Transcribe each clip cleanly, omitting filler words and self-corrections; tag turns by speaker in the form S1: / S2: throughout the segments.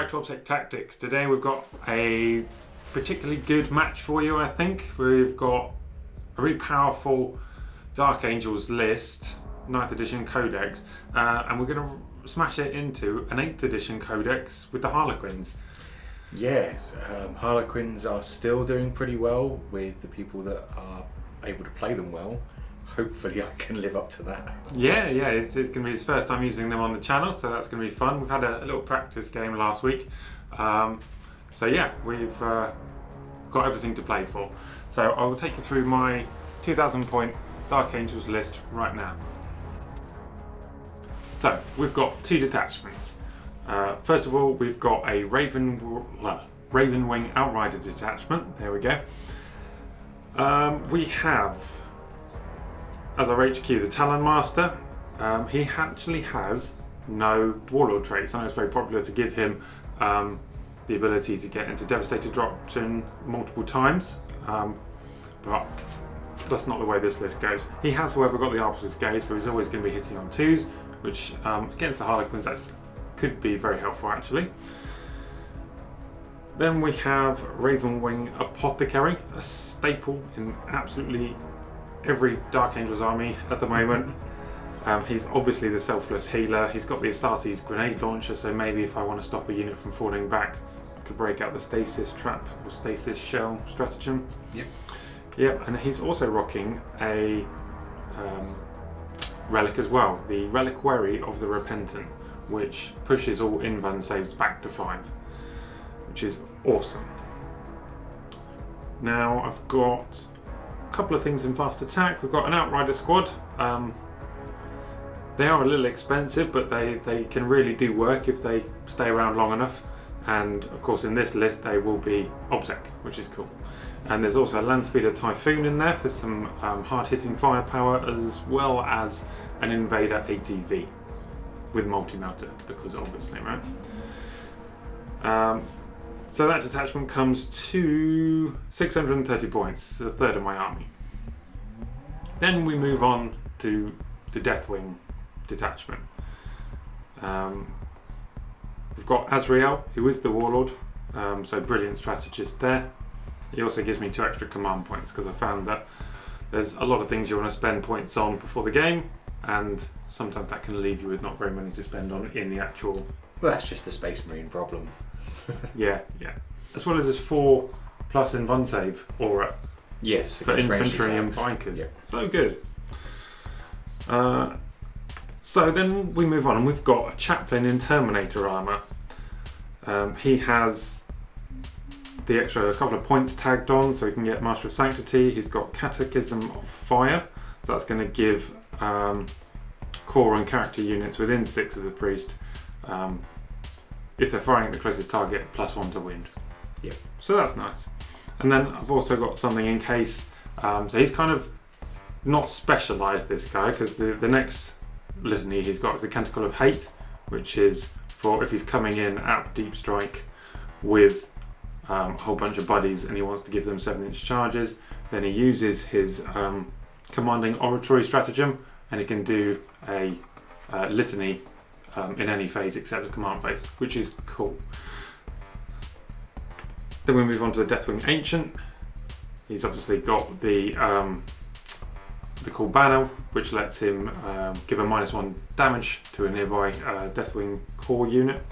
S1: back to ObsecTactics. Today we've got a particularly good match for you, I think. We've got a really powerful Dark Angels list, 9th edition codex, and we're going to smash it into an 8th edition codex with the Harlequins.
S2: Yes, Harlequins are still doing pretty well with the people that are able to play them well. Hopefully I can live up to that.
S1: Yeah, it's going to be his first time using them on the channel, so that's going to be fun. We've had a little practice game last week. So yeah, we've got everything to play for. So I will take you through my 2000 point Dark Angels list right now. So we've got 2 detachments. First of all, we've got a Ravenwing Outrider detachment. There we go. We have, as our HQ, the Talon Master. He actually has no Warlord traits. I know it's very popular to give him the ability to get into Devastator Doctrine multiple times, but that's not the way this list goes. He has, however, got the Arbiter's Gaze, so he's always going to be hitting on 2s, which against the Harlequins that could be very helpful actually. Then we have Ravenwing Apothecary, a staple in absolutely every Dark Angels army at the moment. He's obviously the selfless healer. He's got the Astartes grenade launcher, so maybe if I want to stop a unit from falling back, I could break out the stasis trap or stasis shell stratagem. Yep, and he's also rocking a relic as well, the Reliquary of the Repentant, which pushes all invan saves back to 5, which is awesome. Now I've got a couple of things in fast attack. We've got an Outrider squad. They are a little expensive, but they can really do work if they stay around long enough. And of course in this list they will be Obsec, which is cool. And there's also a Landspeeder Typhoon in there for some hard-hitting firepower, as well as an Invader ATV with multi-melter, because obviously, right? So that detachment comes to 630 points, a third of my army. Then we move on to the Deathwing detachment. We've got Azrael, who is the Warlord, so brilliant strategist there. He also gives me 2 extra command points, because I found that there's a lot of things you want to spend points on before the game, and sometimes that can leave you with not very many to spend on in the actual...
S2: Well, that's just the Space Marine problem.
S1: yeah. As well as his 4+ invuln save aura.
S2: Yes,
S1: for infantry and bikers. Yep. So good. So then we move on, and we've got a Chaplain in Terminator armour. He has the extra couple of points tagged on, so he can get Master of Sanctity. He's got Catechism of Fire, so that's going to give core and character units within 6 of the priest, if they're firing at the closest target, +1 to wound.
S2: Yeah.
S1: So that's nice. And then I've also got something in case, so he's kind of not specialised, this guy, because the next litany he's got is the Canticle of Hate, which is for if he's coming in at deep strike with a whole bunch of buddies and he wants to give them 7-inch charges, then he uses his commanding oratory stratagem, and he can do a litany in any phase except the command phase, which is cool. Then we move on to the Deathwing Ancient. He's obviously got the cool banner, which lets him give a -1 damage to a nearby Deathwing core unit.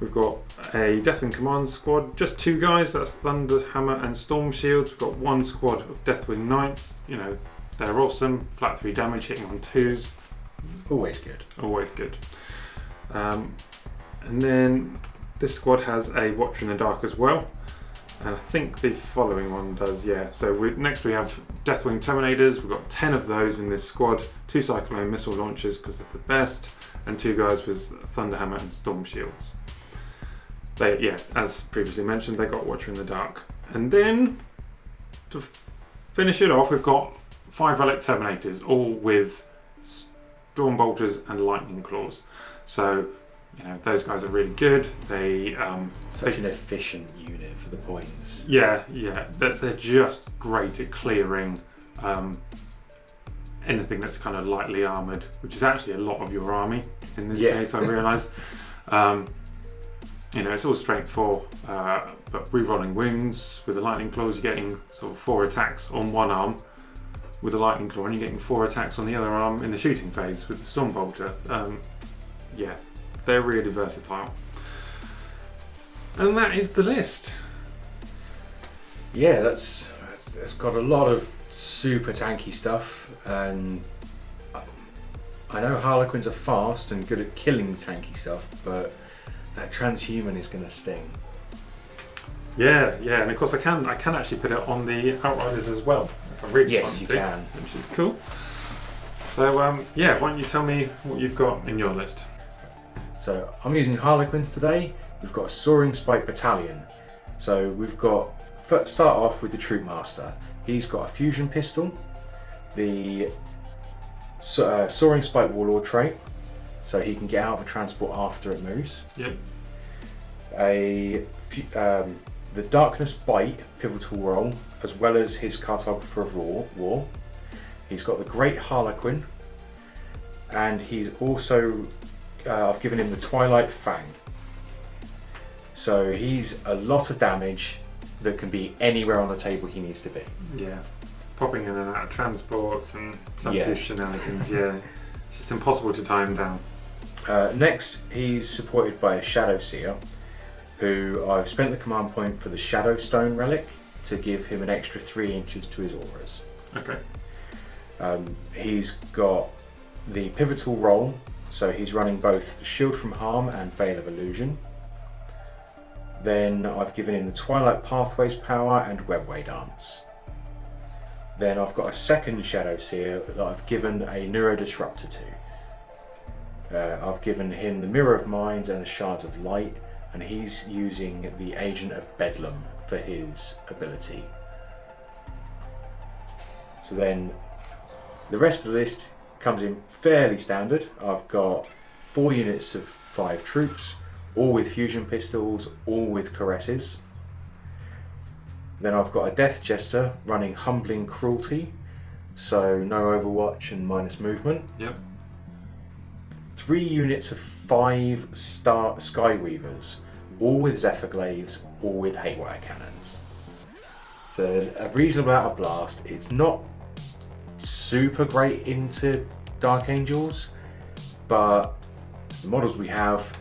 S1: We've got a Deathwing Command squad, just 2 guys, that's Thunderhammer and Storm Shield. We've got 1 squad of Deathwing Knights, you know, they're awesome, flat 3 damage, hitting on 2s.
S2: Always good.
S1: Always good. And then this squad has a Watcher in the Dark as well. And I think the following one does, yeah. So next we have Deathwing Terminators. We've got 10 of those in this squad. 2 Cyclone missile launchers, because they're the best. And 2 guys with Thunderhammer and Storm Shields. They, yeah, as previously mentioned, they got Watcher in the Dark. And then, to finish it off, we've got 5 Relic Terminators, all with Storm Bolters and Lightning Claws. So, you know, those guys are really good. They
S2: an efficient unit for the points.
S1: Yeah, they're just great at clearing anything that's kind of lightly armoured, which is actually a lot of your army in this case, I realise. You know, it's all strength 4, but re-rolling wounds with the lightning claws. You're getting sort of 4 attacks on one arm with the lightning claw, and you're getting 4 attacks on the other arm in the shooting phase with the storm bolter. Yeah, they're really versatile. And that is the list.
S2: Yeah, it's got a lot of super tanky stuff, and I know Harlequins are fast and good at killing tanky stuff, but that transhuman is going to sting.
S1: Yeah, and of course I can actually put it on the Outriders as well. If I really
S2: Yes,
S1: want
S2: you
S1: to,
S2: can.
S1: which is cool. So yeah, why don't you tell me what you've got in your list?
S2: So I'm using Harlequins today. We've got a Soaring Spite battalion. So we've got, start off with the Troop Master. He's got a fusion pistol, the Soaring Spite Warlord trait, so he can get out of a transport after it moves.
S1: Yep.
S2: The Darkness Bite pivotal role, as well as his Cartographer of War. He's got the Great Harlequin, and he's also I've given him the Twilight Fang. So he's a lot of damage that can be anywhere on the table he needs to be.
S1: Yeah. Popping in and out of transports and plenty of shenanigans. Yeah. It's just impossible to tie him down.
S2: Next, he's supported by a Shadow Seer, who I've spent the command point for the Shadow Stone relic to give him an extra 3 inches to his auras.
S1: Okay.
S2: He's got the pivotal role, so he's running both Shield from Harm and Veil of Illusion. Then I've given him the Twilight Pathways power and Webway Dance. Then I've got a second Shadow Seer that I've given a Neuro Disruptor to. I've given him the Mirror of Minds and the Shards of Light, and he's using the Agent of Bedlam for his ability. So then the rest of the list comes in fairly standard. I've got 4 units of 5 troops, all with fusion pistols, all with caresses. Then I've got a Death Jester running Humbling Cruelty, so no Overwatch and minus movement.
S1: Yep.
S2: 3 units of 5 Skyweavers, all with Zephyr Glaives, all with Haywire Cannons. So there's a reasonable amount of blast. It's not super great into Dark Angels, but it's the models we have,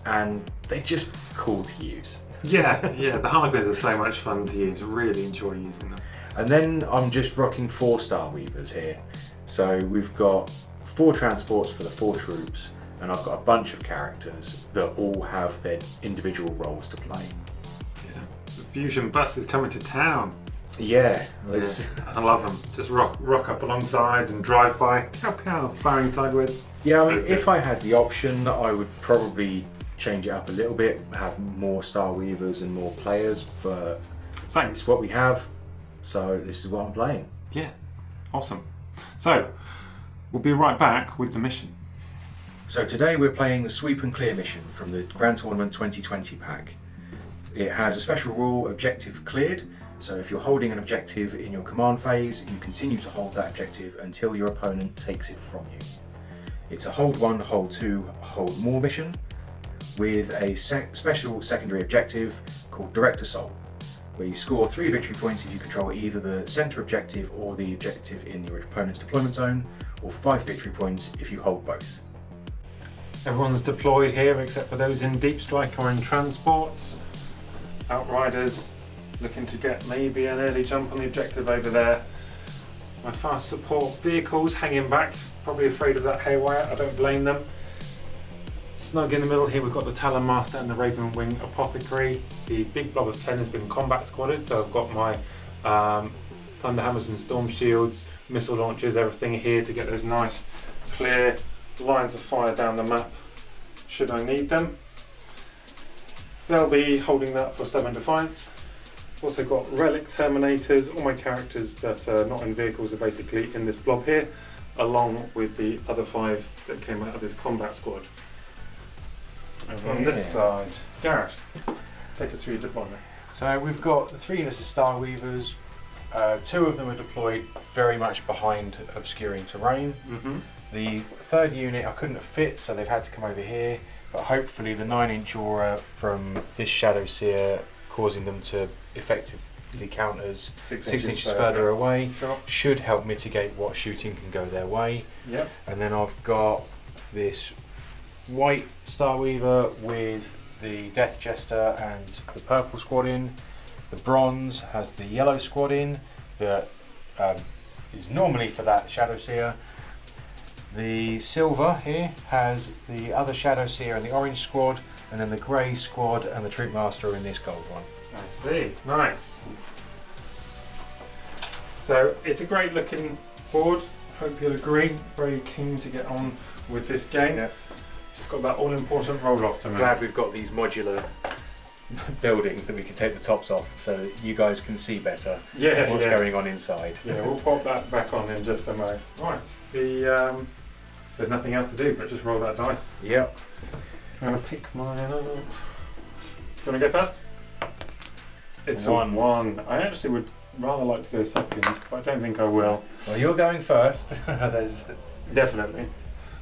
S2: and they're just cool to use.
S1: Yeah, the Harlequins are so much fun to use. Really enjoy using them.
S2: And then I'm just rocking 4 Star Weavers here. So we've got 4 transports for the 4 troops, and I've got a bunch of characters that all have their individual roles to play.
S1: Yeah. The fusion bus is coming to town.
S2: Yeah,
S1: I love them. Just rock up alongside and drive by, pow pow, firing sideways.
S2: Yeah, I mean, if I had the option, I would probably change it up a little bit, have more Star Weavers and more players, but it's what we have, so this is what I'm playing.
S1: Yeah, awesome. So, we'll be right back with the mission.
S2: So today we're playing the Sweep and Clear mission from the Grand Tournament 2020 pack. It has a special rule, objective cleared, so if you're holding an objective in your command phase, you continue to hold that objective until your opponent takes it from you. It's a hold 1, hold 2, hold more mission, with a special secondary objective called Direct Assault, where you score 3 victory points if you control either the centre objective or the objective in your opponent's deployment zone, or 5 victory points if you hold both.
S1: Everyone's deployed here except for those in Deep Strike or in transports. Outriders looking to get maybe an early jump on the objective over there. My fast support vehicles hanging back, probably afraid of that haywire, I don't blame them. Snug in the middle here we've got the Talon Master and the Ravenwing Apothecary. The big blob of 10 has been combat squadded, so I've got my Thunderhammers and Storm Shields, missile launchers, everything here to get those nice clear lines of fire down the map should I need them. They'll be holding that for 7 Defiance. Also got Relic Terminators. All my characters that are not in vehicles are basically in this blob here, along with the other 5 that came out of this combat squad. Over on this side, Gareth, take us through your deployment.
S2: So we've got the 3 units of Star Weavers. 2 of them are deployed very much behind obscuring terrain.
S1: Mm-hmm.
S2: The 3rd unit I couldn't have fit, so they've had to come over here. but hopefully the 9-inch aura from this Shadow Seer causing them to effectively count as 6 inches further away should help mitigate what shooting can go their way.
S1: Yep.
S2: And then I've got this white Starweaver with the Death Jester and the purple squad in. The bronze has the yellow squad in that is normally for that Shadow Seer. The silver here has the other Shadow Seer and the orange squad, and then the grey squad and the Troop Master are in this gold one.
S1: I see, nice. So it's a great looking board, hope you'll agree. Very keen to get on with this game.
S2: Yeah.
S1: Just got that all important roll off to make.
S2: Glad we've got these modular buildings that we can take the tops off so that you guys can see better what's going on inside.
S1: Yeah, we'll pop that back on in just a moment. Right, there's nothing else to do but just roll that dice.
S2: Yep.
S1: I'm going to pick mine up. Do you want to go first? It's
S2: one.
S1: A 1. I actually would rather like to go second, but I don't think I will.
S2: Well, you're going first. There's
S1: Definitely.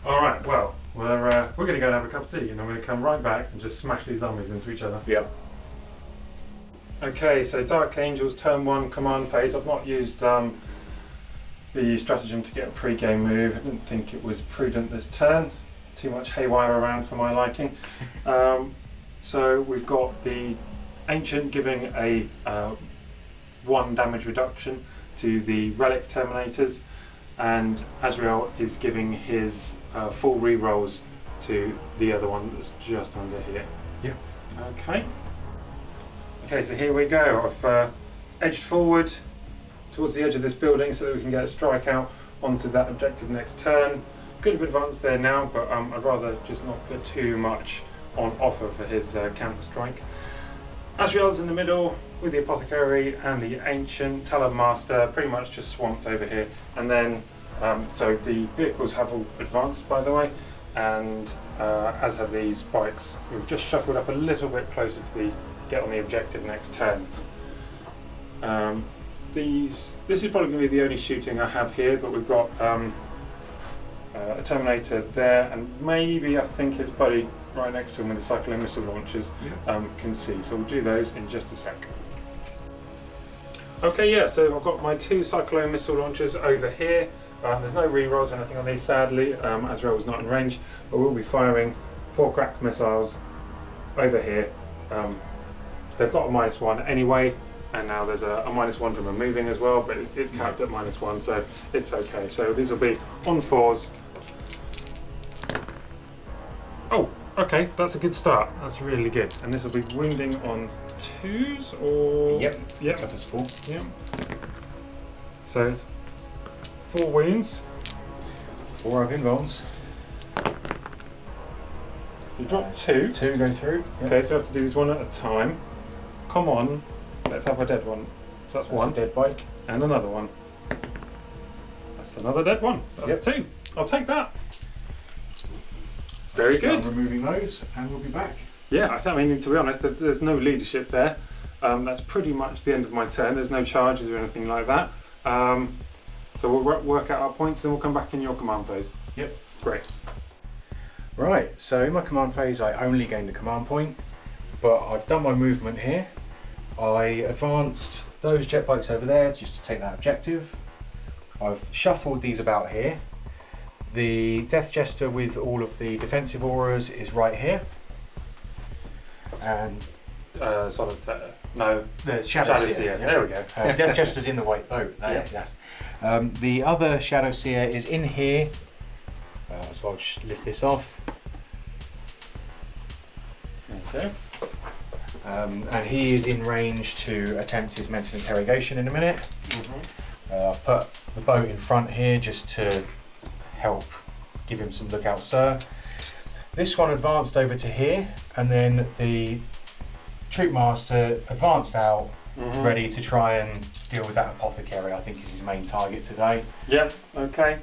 S1: Alright, well, we're going to go and have a cup of tea and I'm going to come right back and just smash these armies into each other.
S2: Yep.
S1: Okay, so Dark Angels turn 1 command phase. I've not used the stratagem to get a pre-game move. I didn't think it was prudent this turn. Too much haywire around for my liking. So we've got the Ancient giving a 1 damage reduction to the Relic Terminators, and Azrael is giving his full re-rolls to the other one that's just under here.
S2: Yep.
S1: Okay. Okay, so here we go. I've edged forward towards the edge of this building so that we can get a strike out onto that objective next turn. Good advance there now, but I'd rather just not put too much on offer for his counter strike. Azrael's in the middle with the Apothecary and the Ancient. Talon Master pretty much just swamped over here. And then, so the vehicles have all advanced, by the way, and as have these bikes. We've just shuffled up a little bit closer to the get on the objective next turn. This is probably going to be the only shooting I have here, but we've got a Terminator there, and maybe I think his buddy right next to him with the Cyclone missile launchers can see. So we'll do those in just a sec. Okay, yeah, so I've got my 2 Cyclone missile launchers over here. There's no re-rolls or anything on these, sadly. Azrael was not in range, but we'll be firing 4 crack missiles over here. They've got a -1 anyway, and now there's a -1 from a moving as well, but it's capped at -1, so it's okay. So these will be on 4s. Oh, okay, that's a good start. That's really good. And this will be wounding on 2s or...
S2: Yep.
S1: Tough
S2: as 4.
S1: Yep. So it's 4 wounds.
S2: 4 of invulns.
S1: So you drop 2.
S2: 2 go through. Yep.
S1: Okay, so we have to do this one at a time. Come on, let's have a dead one. So that's 1.
S2: A dead bike.
S1: And another one. That's another dead one. So that's 2. I'll take that. Very good.
S2: I'm removing those and we'll be back.
S1: Yeah, I mean, to be honest, there's no leadership there. That's pretty much the end of my turn. There's no charges or anything like that. So we'll work out our points, then we'll come back in your command phase.
S2: Yep.
S1: Great.
S2: Right, so in my command phase I only gained a command point, but I've done my movement here. I advanced those jet bikes over there just to take that objective. I've shuffled these about here. The Death Jester with all of the defensive auras is right here. And
S1: Solitaire. No.
S2: The Shadow
S1: Yeah.
S2: Seer.
S1: There we go.
S2: Death Jester's in the white boat. There, yes. The other Shadow Seer is in here. So I'll just lift this off.
S1: Okay.
S2: And he is in range to attempt his mental interrogation in a minute. I'll put the boat in front here just to help give him some look out, sir. This one advanced over to here, and then the Troop Master advanced out, ready to try and deal with that Apothecary. I think is his main target today.
S1: Yep, okay.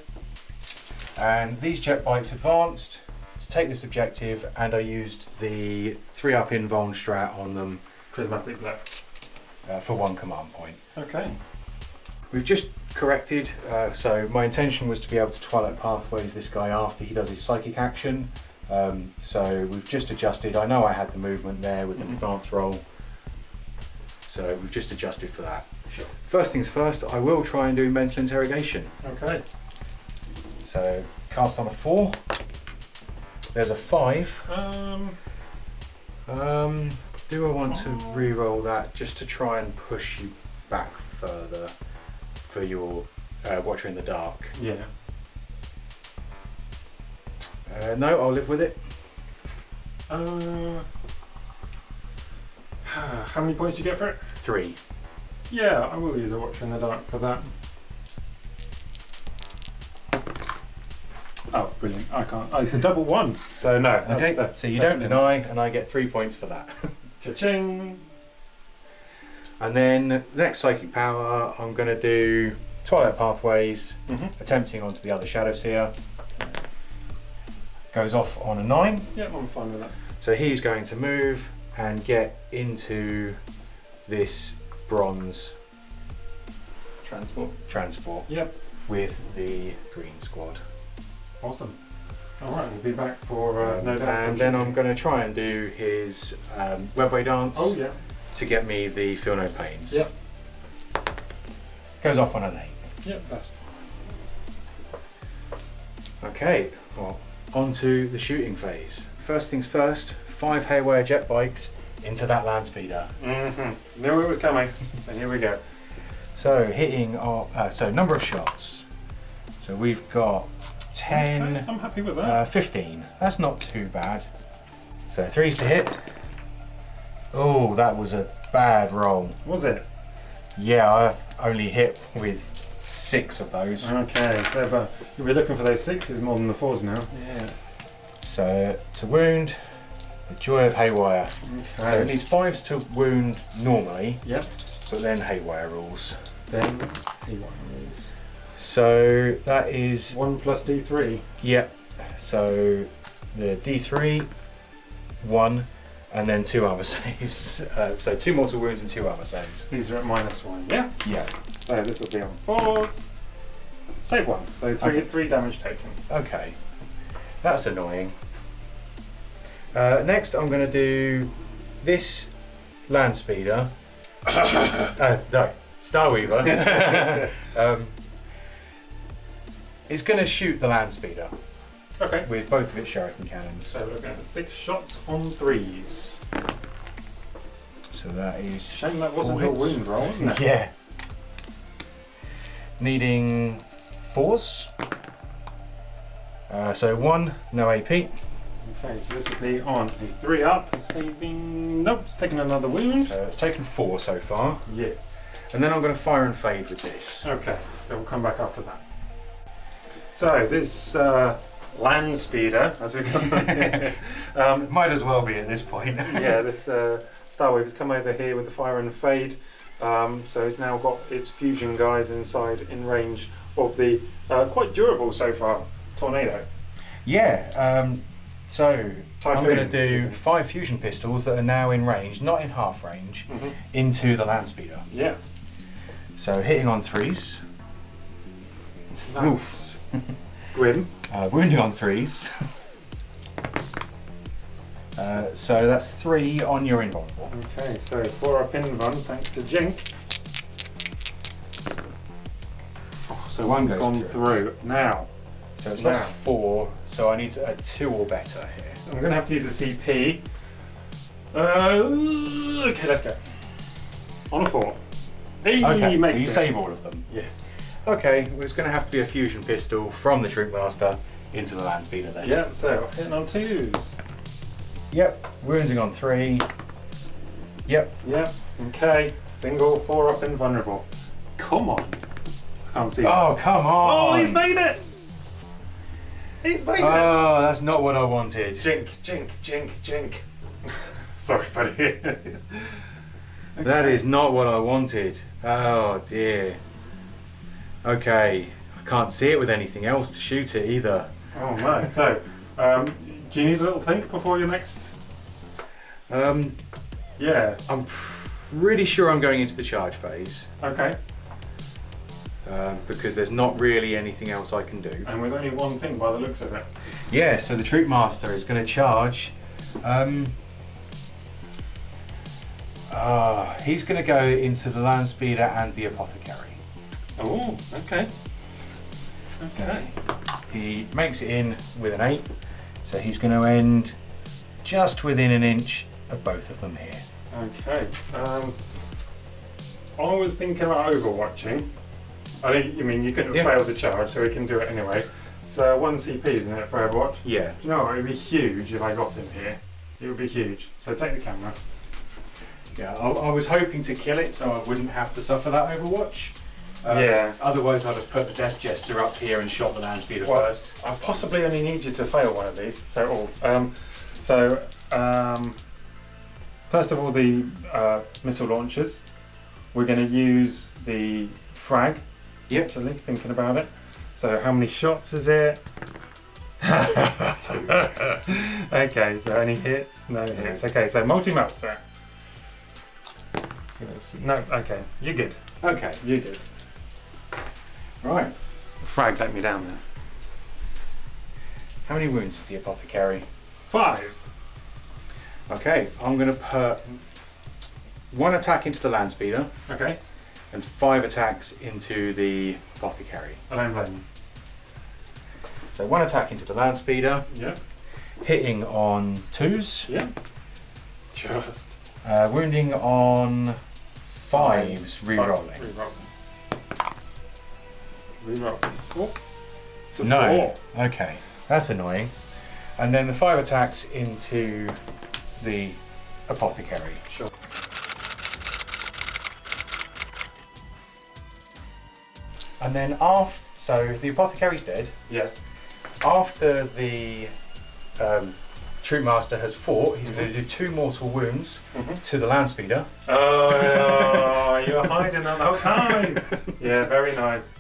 S2: And these jet bikes advanced to take this objective, and I used the 3-up invuln strat on them.
S1: Prismatic black.
S2: For 1 command point.
S1: Okay.
S2: We've just corrected, so my intention was to be able to Twilight Pathways this guy after he does his psychic action. So we've just adjusted. I know I had the movement there with an advanced roll, so we've just adjusted for that.
S1: Sure.
S2: First things first, I will try and do mental interrogation.
S1: Okay.
S2: So cast on a 4. There's a 5. Do I want to re-roll that just to try and push you back further for your Watcher in the Dark?
S1: Yeah.
S2: No, I'll live with it.
S1: How many points do you get for it?
S2: 3.
S1: Yeah, I will use a Watcher in the Dark for that. Oh, brilliant. I can't. Oh, it's a double 1. So no.
S2: Okay, so you don't deny, and I get 3 points for that.
S1: Cha-ching!
S2: And then the next psychic power, I'm going to do Twilight Pathways, attempting onto the other Shadow Seer. Goes off on a 9.
S1: Yeah, I'm fine with that.
S2: So he's going to move and get into this bronze transport
S1: Yep.
S2: with the green squad.
S1: Awesome. Alright, we'll be back for no doubt.
S2: And then I'm going to try and do his webway dance to get me the Feel No Pains.
S1: Yep.
S2: Goes off on an 8.
S1: Yep, that's fine.
S2: Okay, well, on to the shooting phase. First things first, 5 Haywire jet bikes into that land speeder.
S1: Knew it was coming, and here we go.
S2: So hitting our number of shots. So we've got 10.
S1: Okay, I'm happy with that.
S2: 15. That's not too bad. So 3s to hit. Oh, that was a bad roll.
S1: Was it?
S2: Yeah, I've only hit with 6 of those.
S1: Okay, so but you'll be looking for those 6s more than the 4s now. Yes.
S2: So to wound, the joy of Haywire.
S1: Okay.
S2: So it needs 5s to wound normally.
S1: Yep.
S2: But then Haywire rules.
S1: Then Haywire rules.
S2: So that is
S1: 1 plus D3.
S2: Yep. So the D3, 1, and then 2 armor saves. So 2 mortal wounds and 2 armor saves.
S1: These are at -1. Yeah.
S2: Yeah.
S1: So this will be on 4s. Save 1. So 3 damage taken.
S2: Okay. That's annoying. Next, I'm going to do this land speeder. No, Starweaver. It's going to shoot the land speeder.
S1: Okay.
S2: With both of its shuriken cannons.
S1: So we're looking at 6 shots on 3s.
S2: So that is.
S1: Shame that wasn't a
S2: 4 hits.
S1: wound roll, wasn't it?
S2: Yeah. Needing 4s. So 1, no AP.
S1: Okay, so this would be on a 3 up, saving. Nope, it's taken another wound.
S2: So it's taken 4 so far.
S1: Yes.
S2: And then I'm going to fire and fade with this.
S1: Okay, so we'll come back after that. So this land speeder, as we call it,
S2: Might as well be at this point.
S1: yeah, this Starwave has come over here with the fire and fade. So it's now got its fusion guys inside in range of the quite durable so far tornado.
S2: Yeah. So
S1: Typhoon.
S2: I'm going to do 5 fusion pistols that are now in range, not in half range, into the land speeder.
S1: Yeah.
S2: So hitting on 3s.
S1: That's grim.
S2: Wounding on 3s. So that's 3 on your invulnerable.
S1: Okay, so 4 up in one, thanks to Jink. Oh, so
S2: One
S1: one's
S2: goes
S1: gone through. Now,
S2: So it's lost 4, so I need a 2 or better here.
S1: I'm going to have to use a CP. Okay, let's go. On a 4. Hey,
S2: Okay, so
S1: makes
S2: you
S1: it.
S2: save all of them.
S1: Yes.
S2: Okay, well, it's going to have to be a fusion pistol from the Troop Master into the land speeder then.
S1: Yeah, so hitting on 2s.
S2: Yep, wounding on 3. Yep.
S1: Yep, okay. Single, 4 up invulnerable. Come on. I can't see
S2: Oh, come on!
S1: Oh, he's made it! He's made it!
S2: Oh, that's not what I wanted.
S1: Jink, jink, jink, jink. Sorry, buddy.
S2: That is not what I wanted. Oh dear. Okay, I can't see it with anything else to shoot it either.
S1: Oh no. So, do you need a little think before your next? Yeah.
S2: I'm pretty sure I'm going into the charge phase.
S1: Okay.
S2: Because there's not really anything else I can do.
S1: And with only one thing by the looks of it.
S2: Yeah, so the Troop Master is going to charge. He's going to go into the Land Speeder and the Apothecary.
S1: Oh, okay. Okay.
S2: He makes it in with an 8, so he's going to end just within an inch of both of them here.
S1: Okay. I was thinking about overwatching. I think you mean you couldn't fail the charge, so we can do it anyway. So 1 CP, isn't it, for Overwatch?
S2: Yeah.
S1: You know what, it would be huge if I got him here. It would be huge. So take the camera.
S2: Yeah, I was hoping to kill it so I wouldn't have to suffer that Overwatch.
S1: Yeah.
S2: Otherwise I'd have put the Death Jester up here and shot the Land Speeder first.
S1: I possibly only need you to fail one of these. So first of all, the missile launchers. We're going to use the frag.
S2: Yep.
S1: Actually, thinking about it. So how many shots is it?
S2: 2.
S1: Okay, so any hits? No hits. Okay, so multi-melter. No, okay, you're good.
S2: Okay.
S1: You're good.
S2: Right.
S1: Frag let me down there.
S2: How many wounds is the Apothecary?
S1: 5.
S2: Okay, I'm going to put 1 attack into the Land Speeder
S1: Okay.
S2: and 5 attacks into the Apothecary.
S1: I don't blame you.
S2: So 1 attack into the Land Speeder,
S1: Yeah.
S2: hitting on 2s,
S1: Yeah. Just.
S2: wounding on 5s, re-rolling.
S1: Re-rolling. Oh. It's a
S2: No.
S1: 4.
S2: Okay, that's annoying. And then the 5 attacks into the Apothecary.
S1: Sure.
S2: And then so the Apothecary's dead.
S1: Yes.
S2: After the Troop Master has fought, he's going to do 2 mortal wounds to the Land Speeder.
S1: Oh, you were hiding that the whole time. Yeah, very nice.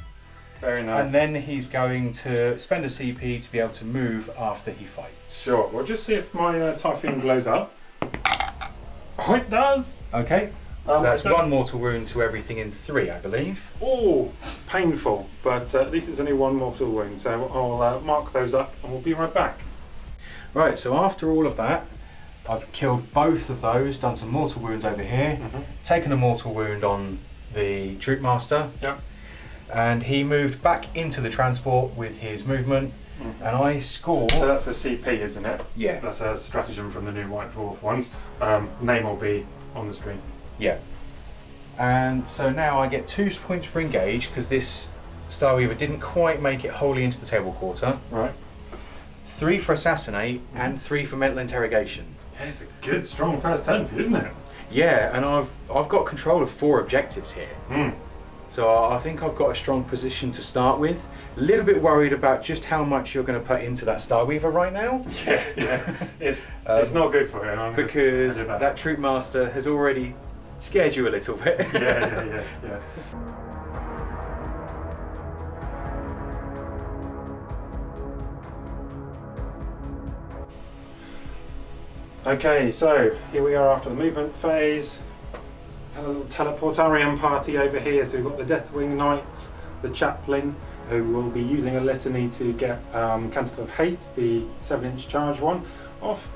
S1: Very nice.
S2: And then he's going to spend a CP to be able to move after he fights.
S1: Sure. We'll just see if my Typhoon blows up. Oh, it does.
S2: Okay. So that's 1 mortal wound to everything in 3, I believe.
S1: Oh, painful. But at least it's only 1 mortal wound. So I'll mark those up and we'll be right back.
S2: Right, so after all of that, I've killed both of those, done some mortal wounds over here, taken a mortal wound on the Troop Master, and he moved back into the transport with his movement, and I scored...
S1: So that's a CP, isn't it?
S2: Yeah.
S1: That's a stratagem from the new White Dwarf ones. Name will be on the screen.
S2: Yeah. And so now I get 2 points for engage, because this Star Weaver didn't quite make it wholly into the table quarter.
S1: Right.
S2: 3 for assassinate, and 3 for mental interrogation.
S1: Yeah, it's a good, strong first turn for you, isn't it?
S2: Yeah, and I've got control of 4 objectives here. So I think I've got a strong position to start with. A little bit worried about just how much you're going to put into that Star Weaver right now.
S1: Yeah. It's not good for him.
S2: Because that Troop Master has already scared you a little bit.
S1: Yeah. Okay, so here we are after the movement phase. Had a little teleportarium party over here. So we've got the Deathwing Knights, the Chaplain, who will be using a litany to get Canticle of Hate, the 7-inch charge one, off.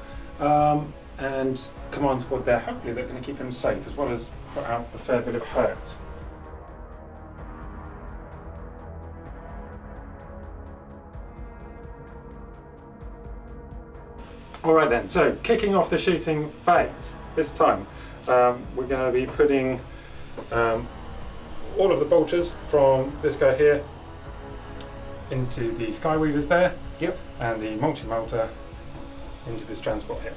S1: And Command Squad there. Hopefully they're going to keep him safe as well as put out a fair bit of hurt. Alright then, so kicking off the shooting phase, this time we're going to be putting all of the bolters from this guy here into the Skyweavers there.
S2: Yep.
S1: And the multi-melter into this transport here.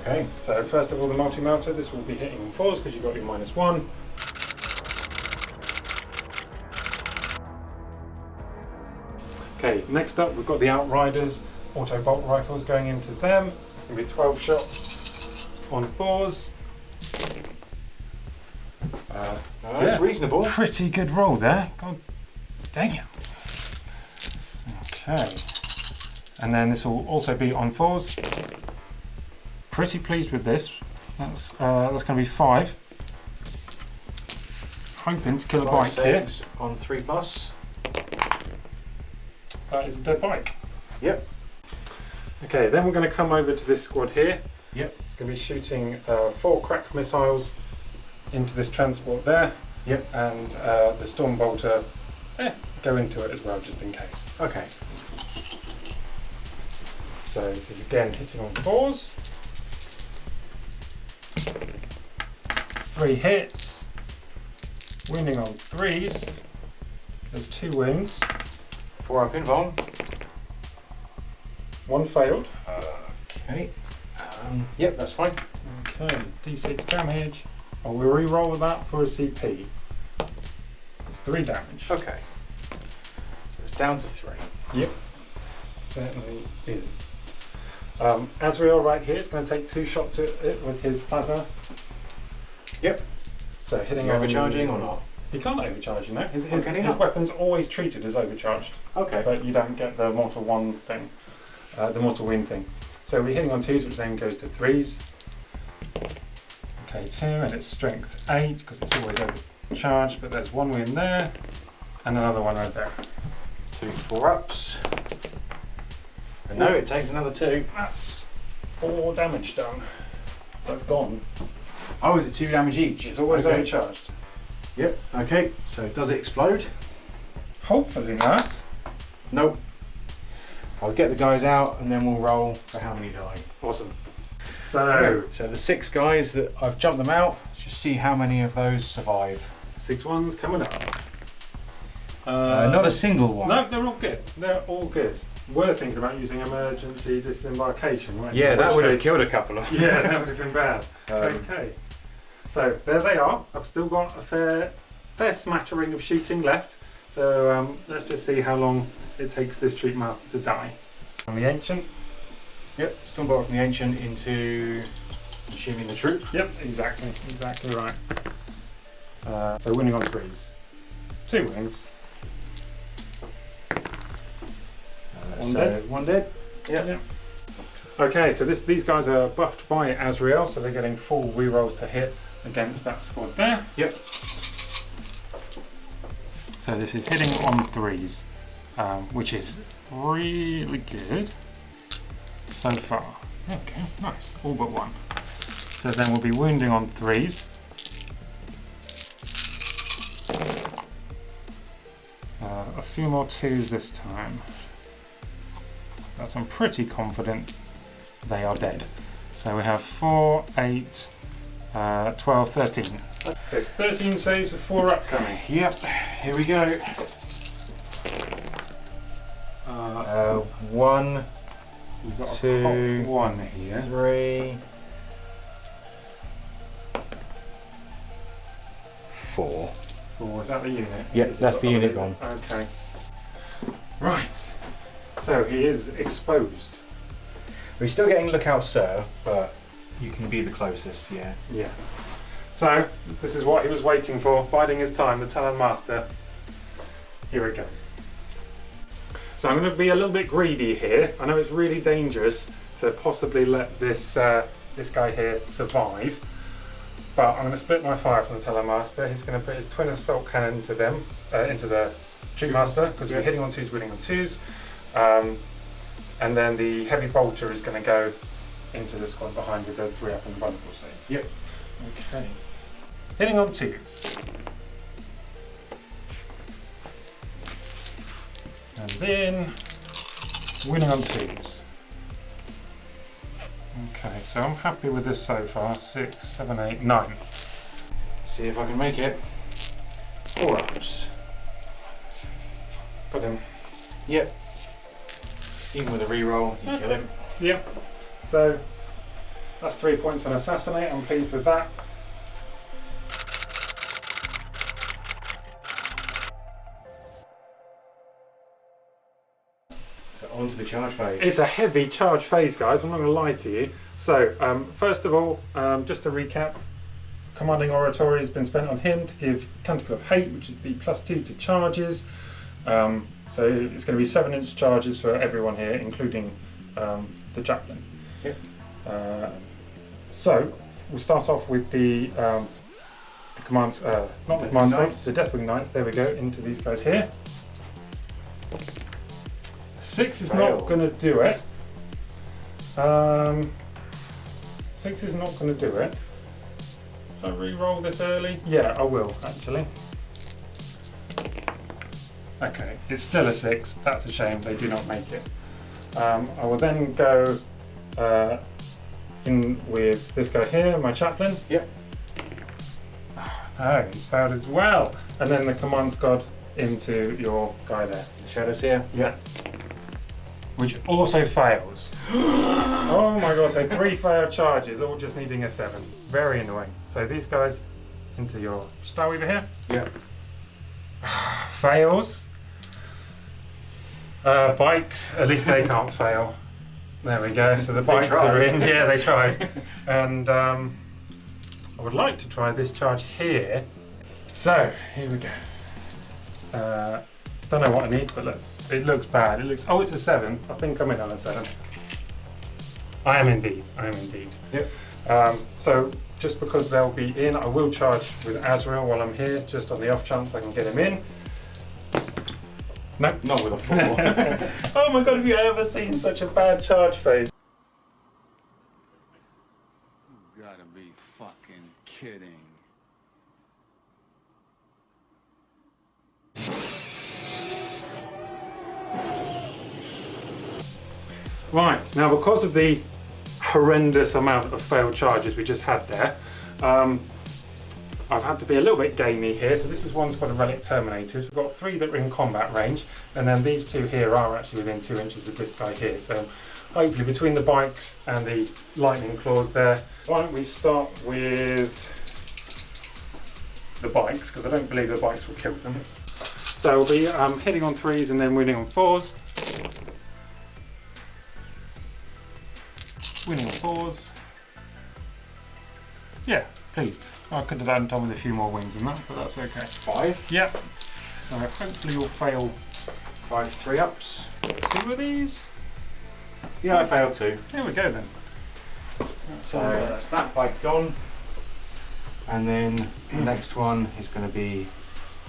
S2: Okay.
S1: So first of all, the multi-melter, this will be hitting on 4s because you've got your -1. Okay, next up we've got the Outriders, auto bolt rifles going into them. It's going to be 12 shots on 4s.
S2: That's reasonable.
S1: Pretty good roll there. God dang it. Okay. And then this will also be on 4s. Pretty pleased with this. That's going to be 5. Hoping to kill a bike here.
S2: On 3+.
S1: That is a dead bike.
S2: Yep.
S1: Okay, then we're going to come over to this squad here.
S2: Yep.
S1: It's going to be shooting 4 crack missiles into this transport there.
S2: Yep.
S1: And the Storm Bolter go into it as well, just in case.
S2: Okay.
S1: So this is again hitting on 4s. 3 hits. Wounding on 3s. There's 2 wounds.
S2: 4 up in Von.
S1: 1 failed.
S2: Okay. Yep, that's fine.
S1: Okay, D6 damage. Oh, we'll re-roll that for a CP. It's 3 damage.
S2: Okay. So it's down to 3.
S1: Yep, certainly is. Azrael right here is going to take 2 shots at it with his plasma.
S2: Yep.
S1: So hitting
S2: Is he
S1: on
S2: overcharging or not?
S1: He can't overcharge, you know. His
S2: not?
S1: weapon's always treated as overcharged.
S2: Okay.
S1: But you don't get the mortal 1 thing, the mortal win thing. So we're hitting on 2s, which then goes to 3s. Okay, 2, and it's strength 8 because it's always overcharged. But there's 1 win there, and another 1 right there.
S2: 2 4-ups. And no, it takes another 2.
S1: That's 4 damage done. So it's gone.
S2: Oh, is it 2 damage each?
S1: It's always
S2: okay.
S1: overcharged.
S2: Yep. Okay. So does it explode?
S1: Hopefully not.
S2: Nope. I'll get the guys out and then we'll roll for how many die.
S1: Awesome. So
S2: the 6 guys that I've jumped them out, just see how many of those survive.
S1: 6 ones coming up.
S2: Not a single one.
S1: No, they're all good. They're all good. We're thinking about using emergency disembarkation, right?
S2: Yeah, that would have
S1: case,
S2: killed a couple of them.
S1: Yeah, that would have been bad. Okay. So there they are. I've still got a fair smattering of shooting left. So let's just see how long it takes this Troop Master to die. On the Ancient.
S2: Yep, Stormbolt from the Ancient into, assuming the troop.
S1: Yep, exactly right. So winning on 3s. 2 wings. One dead.
S2: 1 dead. Yep.
S1: Okay, so these guys are buffed by Azrael, so they're getting full rerolls to hit against that squad there.
S2: Yep.
S1: So this is hitting on 3s, which is really good so far. Okay, nice. All but 1. So then we'll be wounding on 3s. A few more 2s this time. But I'm pretty confident they are dead. So we have 4, 8, 12, 13. So 13 saves of 4 upcoming.
S2: Yep, here we go. 1,
S1: We've got
S2: 2,
S1: a 1 here.
S2: 3, 4.
S1: Oh, is that the unit?
S2: Yep, that's the unit gone.
S1: Okay. Right. So he is exposed.
S2: We're still getting lookout, sir, but you can be the closest, yeah.
S1: Yeah. So this is what he was waiting for, biding his time, the Talon Master. Here it goes. So I'm going to be a little bit greedy here. I know it's really dangerous to possibly let this this guy here survive, but I'm going to split my fire from the Talon Master. He's going to put his twin assault cannon into them, into the Troop Master, because we're hitting on 2s, winning on 2s. And then the heavy bolter is going to go into the squad behind with the 3 up and vulnerable save.
S2: Yep.
S1: Okay. Hitting on 2s. And then winning on 2s. Okay, so I'm happy with this so far. 6, 7, 8, 9.
S2: See if I can make it. 4 ups.
S1: Got him.
S2: Yep. Even with a reroll, you kill him.
S1: Yep. So that's 3 points on assassinate. I'm pleased with that.
S2: So on to the charge phase.
S1: It's a heavy charge phase, guys. I'm not going to lie to you. So first of all, just to recap, commanding oratory has been spent on him to give Canticle of Hate, which is the +2 to charges. So it's going to be 7-inch charges for everyone here, including the Chaplain.
S2: Yep.
S1: So we'll start off with the commands, not the command squad, the Deathwing Knights. There we go, into these guys here. 6 is not going to do it. 6 is not going to do it. Should I re-roll this early? Yeah, I will actually. Okay, it's still a 6. That's a shame. They do not make it. I will then go in with this guy here, my Chaplain.
S2: Yep.
S1: Oh, he's failed as well. And then the Command Squad into your guy there.
S2: The Shadows here.
S1: Yeah. Which also fails. Oh my god, so 3 failed charges, all just needing a 7. Very annoying. So these guys into your Starweaver here.
S2: Yeah.
S1: Fails. Bikes, at least they can't fail. There we go, so the bikes are in. Yeah, they tried. And I would like to try this charge here. So, here we go. Don't know what I need, but it looks bad. It looks, oh, it's a 7. I think I'm in on a 7. I am indeed.
S2: Yep.
S1: So, just because they'll be in, I will charge with Azrael while I'm here, just on the off chance I can get him in. No.
S2: Not with a 4.
S1: Oh my god, have you ever seen such a bad charge phase?
S3: You gotta be fucking kidding.
S1: Right, now because of the horrendous amount of failed charges we just had there, I've had to be a little bit gamey here. So this is one squad of Relic Terminators. We've got 3 that are in combat range, and then these 2 here are actually within 2 inches of this guy here. So hopefully between the bikes and the lightning claws there. Why don't we start with the bikes, because I don't believe the bikes will kill them. So we'll be hitting on 3s and then winning on 4s. Winning on 4s. Yeah, pleased. I could have done with a few more wins than that, but that's okay.
S2: 5.
S1: Yep. So hopefully you'll fail
S2: 5 3-ups.
S1: 2 of these.
S2: Yeah, I failed 2.
S1: There we go then.
S2: So that's that bike gone. And then the next one is going to be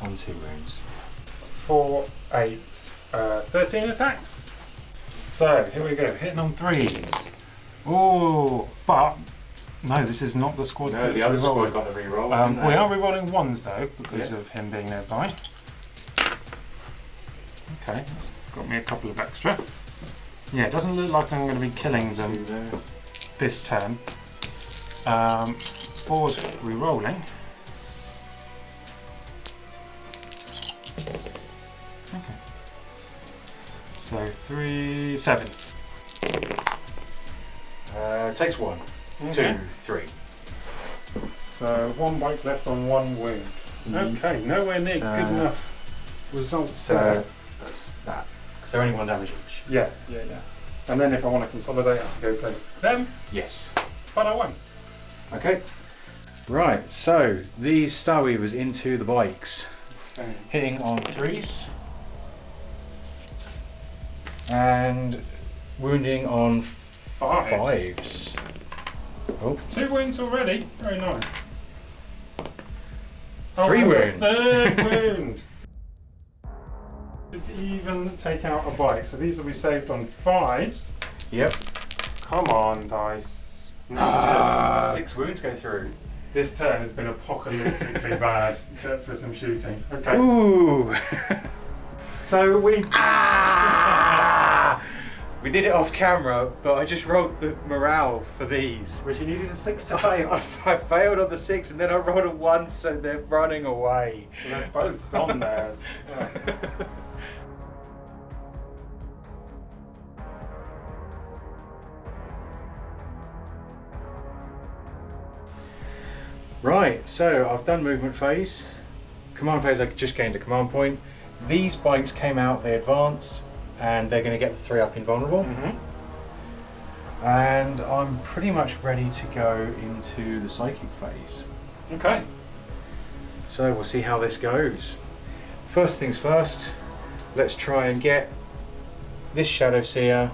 S2: on 2 wounds.
S1: 4, 8, 13 attacks. So here we go, hitting on 3s. Oh, but no, this is not the squad.
S2: No, the other squad got the reroll.
S1: We are rerolling 1s though, because of him being nearby. Okay, that's got me a couple of extra. Yeah, it doesn't look like I'm going to be killing them this turn. 4s re-rolling. Okay. So 3, 7.
S2: Takes 1,
S1: Okay.
S2: 2, 3.
S1: So 1 bike left on 1 wound. Okay, nowhere near good enough results there.
S2: That's that. Because they're only 1 damage each.
S1: Yeah. And then if I want to consolidate, I have to go close to them.
S2: Yes.
S1: But I won't.
S2: Okay. Right, so these Starweavers into the bikes.
S1: Okay.
S2: Hitting on 3s. And wounding on 5s. Oh.
S1: 2 wounds already. Very nice.
S2: 3 wounds.
S1: 3rd wound. Should even take out a bike. So these will be saved on 5s.
S2: Yep.
S1: Come on, dice.
S2: 6 wounds go through.
S1: This turn has been apocalyptically bad, except for some shooting. Okay.
S2: Ooh.
S1: So we.
S2: We did it off camera, but I just rolled the morale for these.
S1: Which you needed a 6 to fail.
S2: I failed on the 6 and then I rolled a 1, so they're running away.
S1: So they're both gone there.
S2: Right, so I've done movement phase. Command phase, I just gained a command point. These bikes came out, they advanced, and they're going to get the 3-up invulnerable. And I'm pretty much ready to go into the psychic phase.
S1: Okay.
S2: So we'll see how this goes. First things first, let's try and get this Shadow Seer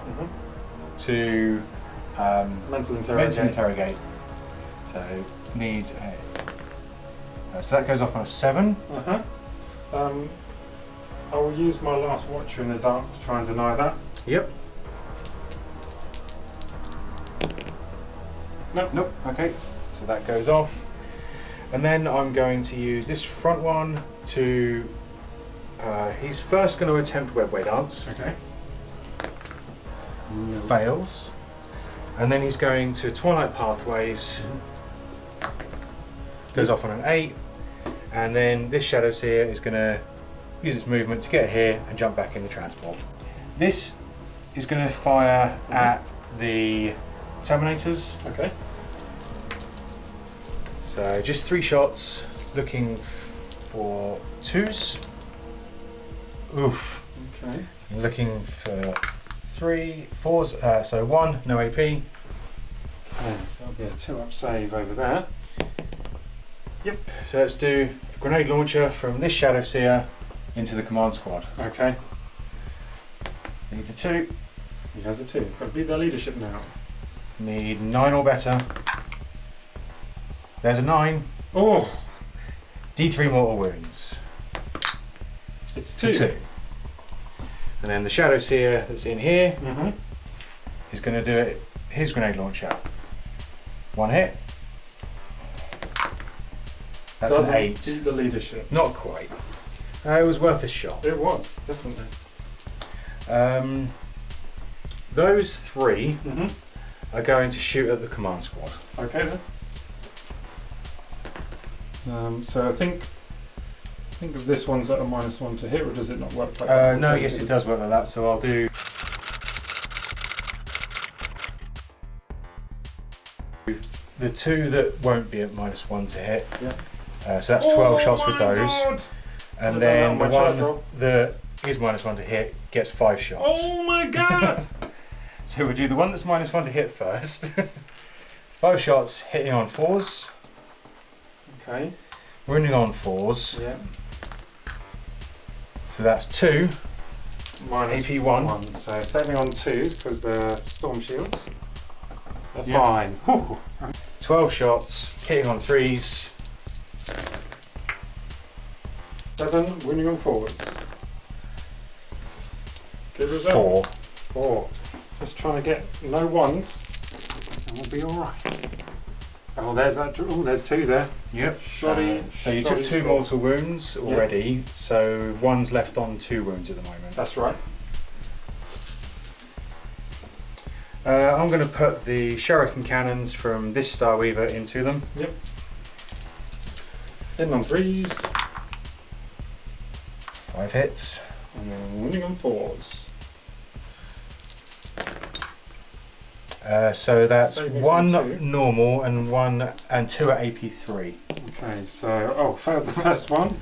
S2: to
S1: Mental
S2: interrogate. So needs a. So that goes off on a 7.
S1: I will use my last Watcher in the Dark to try and deny that.
S2: Yep.
S1: Nope.
S2: Nope. Okay, so that goes off. And then I'm going to use this front one to... he's first going to attempt Webway Dance.
S1: Okay.
S2: Fails. And then he's going to Twilight Pathways. Goes off on an 8. And then this Shadow Seer is going to use its movement to get here and jump back in the transport. This is going to fire at the Terminators.
S1: Okay.
S2: So just 3 shots, looking for 2s. Oof.
S1: Okay.
S2: Looking for 3, 4s. So 1, no AP.
S1: Okay, so that'll be a 2-up save over there. Yep.
S2: So let's do a grenade launcher from this Shadow Seer into the command squad.
S1: Okay.
S2: Needs a 2.
S1: He has a 2. Got to beat their leadership now.
S2: Need 9 or better. There's a 9.
S1: Oh!
S2: D3 mortal wounds.
S1: It's 2.
S2: 2. And then the Shadow Seer that's in here
S1: Mm-hmm.
S2: is going to do it. His grenade launcher. 1 hit. That's
S1: Doesn't
S2: an 8.
S1: beat the leadership.
S2: Not quite. It was worth a shot.
S1: It was, definitely.
S2: Those 3
S1: Mm-hmm.
S2: are going to shoot at the command squad.
S1: Okay then. So I think of this one's at a -1 to hit, or does it not work like that?
S2: No, yes, it does work like that. So I'll do the 2 that won't be at -1 to hit.
S1: Yeah.
S2: So that's 12 shots with
S1: my
S2: those.
S1: God!
S2: And
S1: I've
S2: then the
S1: done that on my charge
S2: one
S1: roll.
S2: that is -1 to hit gets 5 shots.
S1: Oh my god!
S2: So we'll do the one that's -1 to hit first. 5 shots hitting on 4s,
S1: Okay.
S2: wounding on 4s.
S1: Yeah.
S2: So that's 2. AP 1.
S1: -1. So saving on 2s because they're storm shields. They're
S2: Yeah.
S1: fine. Whew.
S2: 12 shots hitting on 3s.
S1: 7, wounding on 4s. Good result.
S2: 4.
S1: 4. Just trying to get no 1s and we'll be alright. Oh, there's that. Oh, there's 2 there.
S2: Yep.
S1: Shoddy.
S2: So you took 2 mortal wounds already, so 1's left on 2 wounds at the moment.
S1: That's right.
S2: I'm going to put the shuriken cannons from this Starweaver into them.
S1: Yep. Hitting on 3s
S2: 5 hits.
S1: and then wounding on 4s.
S2: So that's
S1: Saving
S2: 1
S1: from 2.
S2: normal and 2 at AP 3.
S1: Okay, so failed the first one.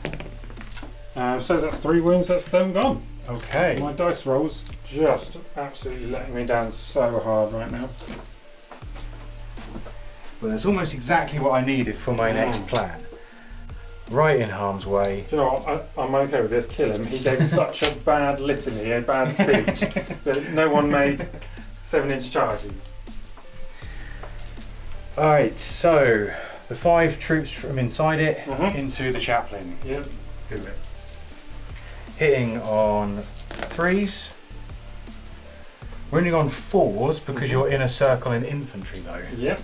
S1: So that's 3 wounds. That's them gone.
S2: Okay.
S1: My dice rolls just absolutely letting me down so hard right now.
S2: Well, that's almost exactly what I needed for my next plan. Right in harm's way.
S1: Do you know what? I'm okay with this. Kill him. He gave such a bad litany, a bad speech that no one made 7-inch charges.
S2: Alright, so the 5 troops from inside it
S1: Mhm.
S2: into the chaplain.
S1: Yep. Do it.
S2: Hitting on 3s. Wounding on 4s because you're in a circle in infantry though.
S1: Yep.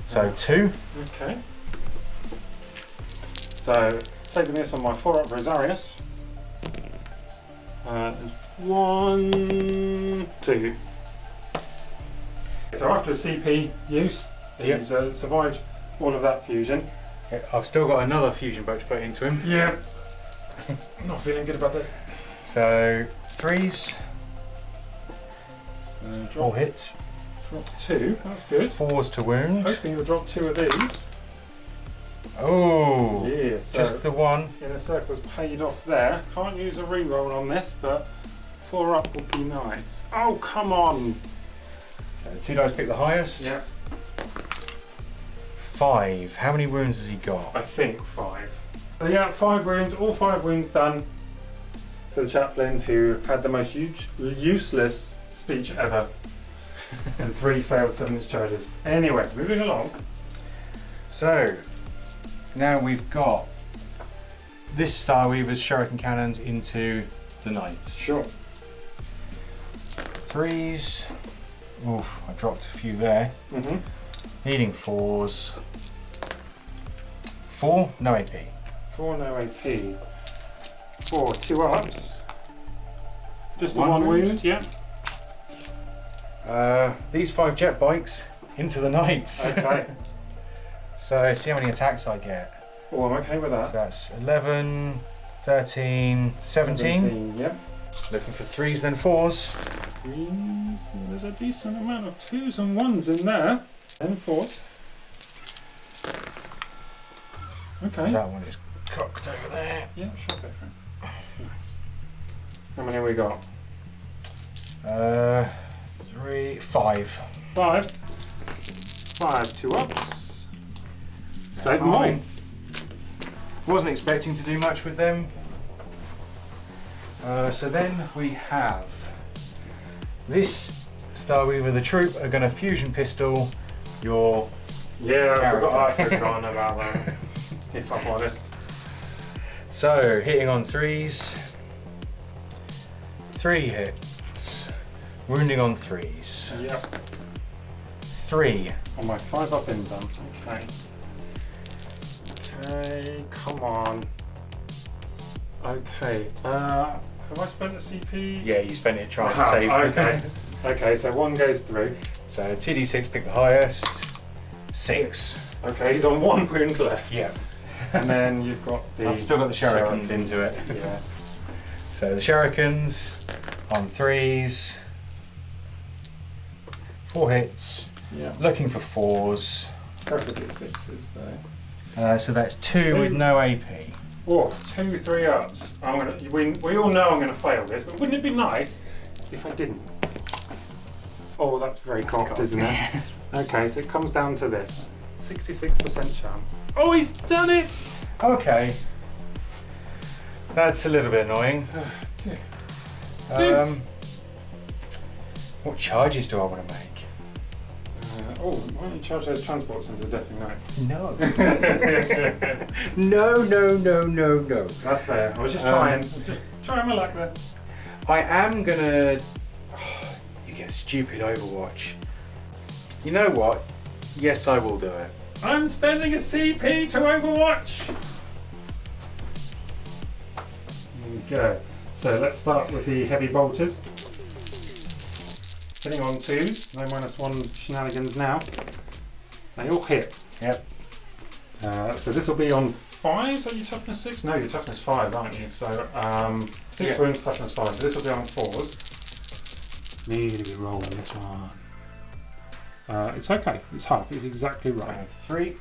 S2: So 2.
S1: Okay. So saving this on my 4-up for Azrael. Is 1, 2. So after a CP use, he's survived all of that fusion.
S2: I've still got another fusion boat to put into him.
S1: Yeah. I'm not feeling good about this.
S2: So 3s,
S1: So
S2: 4 hits,
S1: drop 2, that's good.
S2: 4s to wound.
S1: Hoping you'll drop 2 of these.
S2: Oh,
S1: Yeah, so
S2: just the 1.
S1: inner circle's paid off there. Can't use a reroll on this, but 4 up would be nice. Oh, come on!
S2: 2 dice pick the highest.
S1: Yeah,
S2: 5. How many wounds has he got?
S1: I think 5. So yeah, 5 wounds, all 5 wounds done to the chaplain who had the most useless speech ever. And 3 failed 7-inch charges. Anyway, moving along.
S2: So, now we've got this Starweaver's shuriken cannons into the knights.
S1: Sure.
S2: 3s, Oof, I dropped a few there. Needing 4s. 4, no AP.
S1: 4, no AP. 4, 2 ups. Just a
S2: One
S1: 1
S2: wound?
S1: wound, yeah.
S2: These 5 jet bikes into the knights.
S1: Okay.
S2: So see how many attacks I get.
S1: Oh, I'm okay with
S2: So
S1: that.
S2: that's 11, 13, 17.
S1: Yep.
S2: Looking for 3s then 4s.
S1: 3s. Well, there's a decent amount of 2s and 1s in there. And 4s. Okay.
S2: That one is cocked over there.
S1: Yeah, sure, go for it. Nice. How many have we got?
S2: 3, 5.
S1: 5. 5, 2 ups. Save them all.
S2: Wasn't expecting to do much with them. So then we have this Starweaver the Troop are going to fusion pistol your
S1: Yeah, I
S2: character.
S1: forgot I forgot about that. If I'm honest.
S2: So hitting on 3s, 3 hits, wounding on 3s,
S1: Yep.
S2: 3.
S1: On my 5 up in done. Okay. Okay, come on. Okay. Have I spent a CP?
S2: Yeah, you spent it trying to
S1: Wow,
S2: save.
S1: okay. Okay, so 1 goes through.
S2: So 2d6, pick the highest. 6.
S1: Okay, he's on 1 wound left.
S2: Yeah.
S1: And then you've got the...
S2: I've still got the shurikens into it.
S1: Yeah.
S2: So the shurikens on 3s, 4 hits,
S1: Yeah.
S2: looking for 4s.
S1: Preferably 6s though.
S2: So that's 2 with no AP.
S1: Oh, 2 3 ups. We all know I'm going to fail this, but wouldn't it be nice if I didn't? Oh, that's very cocked, isn't it? Okay, so it comes down to this. 66% chance. Oh, he's done it!
S2: Okay. That's a little bit annoying.
S1: Two.
S2: What charges do I want to make?
S1: Why don't you charge those transports into the Deathwing Knights?
S2: No. No.
S1: That's fair. I was just trying my luck there.
S2: I am gonna... you get stupid Overwatch. You know what? Yes, I will do it.
S1: I'm spending a CP to Overwatch! There we go. So let's start with the heavy bolters. Hitting on 2s, no -1 shenanigans now. They all hit.
S2: Yep.
S1: So this will be on 5s, are you toughness 6? No, you're toughness 5, aren't you? So 6 wounds, toughness 5, so this will be on 4s. Need to be rolling this one. It's okay, it's half, it's exactly right.
S2: 3.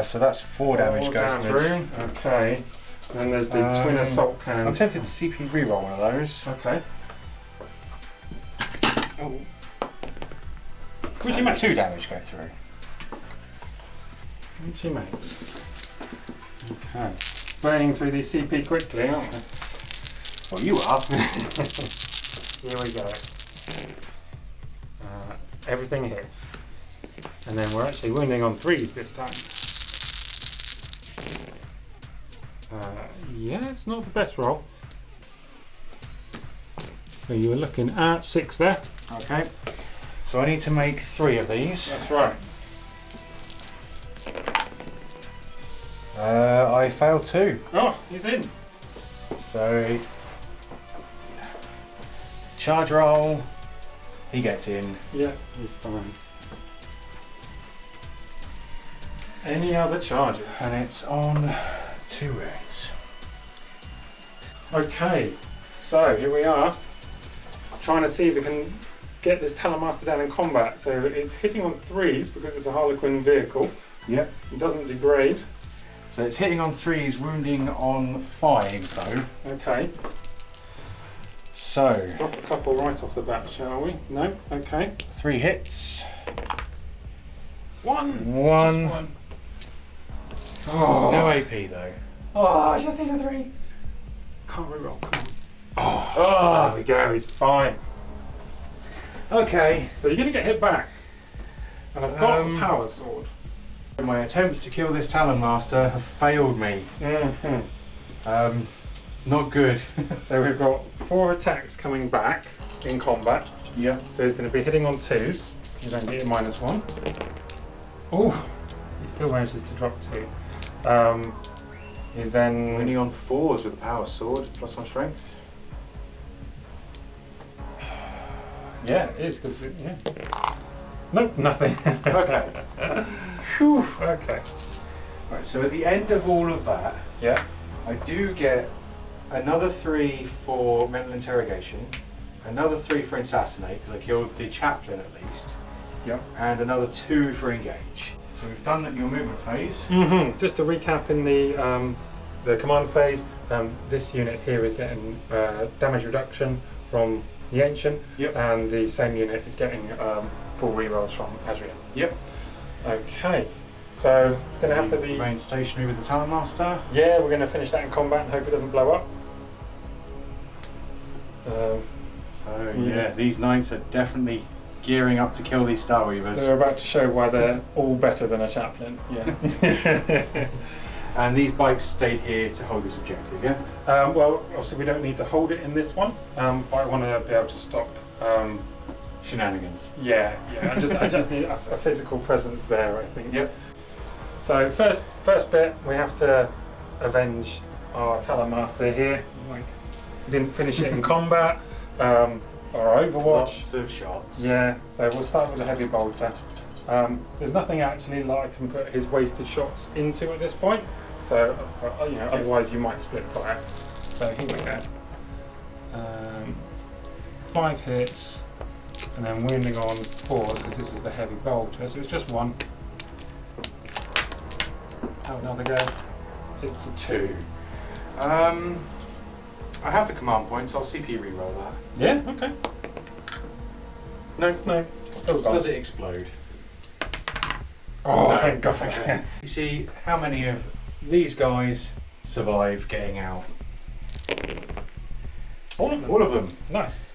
S2: So that's 4 damage goes through.
S1: Okay. And then there's the twin assault cannons.
S2: I'm tempted to CP reroll one of those.
S1: Okay.
S2: Oh.
S1: Would you make
S2: 2 damage go through.
S1: Which he makes. Okay. Burning through these CP quickly, aren't we?
S2: Well, you are.
S1: Here we go. Everything hits. And then we're actually wounding on 3s this time. Yeah, it's not the best roll. So you were looking at 6 there.
S2: Okay. So I need to make 3 of these.
S1: That's right.
S2: I failed 2.
S1: Oh, he's in.
S2: So charge roll. He gets in.
S1: Yeah, he's fine. Any other charges?
S2: And it's on 2 wounds.
S1: Okay, so here we are. Just trying to see if we can get this Talonmaster down in combat. So it's hitting on 3s because it's a Harlequin vehicle.
S2: Yep.
S1: It doesn't degrade.
S2: So it's hitting on 3s, wounding on 5s though.
S1: Okay.
S2: So
S1: Drop a couple right off the bat, shall we? No? Okay.
S2: 3 hits.
S1: 1!
S2: Just
S1: 1. Oh.
S2: No AP though.
S1: Oh, I just need a 3. Can't reroll, come on.
S2: Oh.
S1: There we go, he's fine.
S2: Okay.
S1: So you're going to get hit back. And I've got a power sword.
S2: My attempts to kill this Talonmaster have failed me.
S1: Mm-hmm.
S2: It's not good.
S1: So we've got 4 attacks coming back in combat.
S2: Yeah.
S1: So he's going to be hitting on 2s. You don't get your -1. Oh, he still manages to drop 2. He's then
S2: Winning on 4s with a power sword, +1 strength.
S1: Yeah, it is because yeah. Nope, nothing.
S2: Okay.
S1: Whew, okay.
S2: Right, so at the end of all of that,
S1: Yeah.
S2: I do get another 3 for mental interrogation, another 3 for assassinate because I killed the chaplain at least,
S1: Yep.
S2: and another 2 for engage. So we've done your movement phase.
S1: Just to recap in the command phase, this unit here is getting damage reduction from the Ancient,
S2: Yep.
S1: and the same unit is getting full rerolls from Azrael.
S2: Yep.
S1: Okay, so it's going to have to be.
S2: Remain stationary with the Talon Master.
S1: Yeah, we're going to finish that in combat and hope it doesn't blow up.
S2: So yeah, these knights are definitely gearing up to kill these Star Weavers.
S1: They're about to show why they're all better than a chaplain. Yeah.
S2: And these bikes stayed here to hold this objective, yeah?
S1: Well, obviously we don't need to hold it in this one, but I want to be able to stop.
S2: Shenanigans.
S1: Yeah. I just need a physical presence there, I think.
S2: Yep.
S1: So first bit, we have to avenge our Talon Master here. Like, we didn't finish it in combat or Overwatch.
S2: Lots of shots.
S1: Yeah. So we'll start with the heavy bolter. There's nothing actually that I can put his wasted shots into at this point. So otherwise you might split fire. So here we go. 5 hits. And then wounding on 4 because this is the heavy bolter, so it's just 1. Have another go. It's a 2.
S2: I have the command points, I'll CP reroll that.
S1: Yeah, okay.
S2: No,
S1: Still gone.
S2: does it explode?
S1: Oh,
S2: No.
S1: thank God. Okay.
S2: You see how many of these guys survive getting out?
S1: All of them.
S2: All of them.
S1: Nice.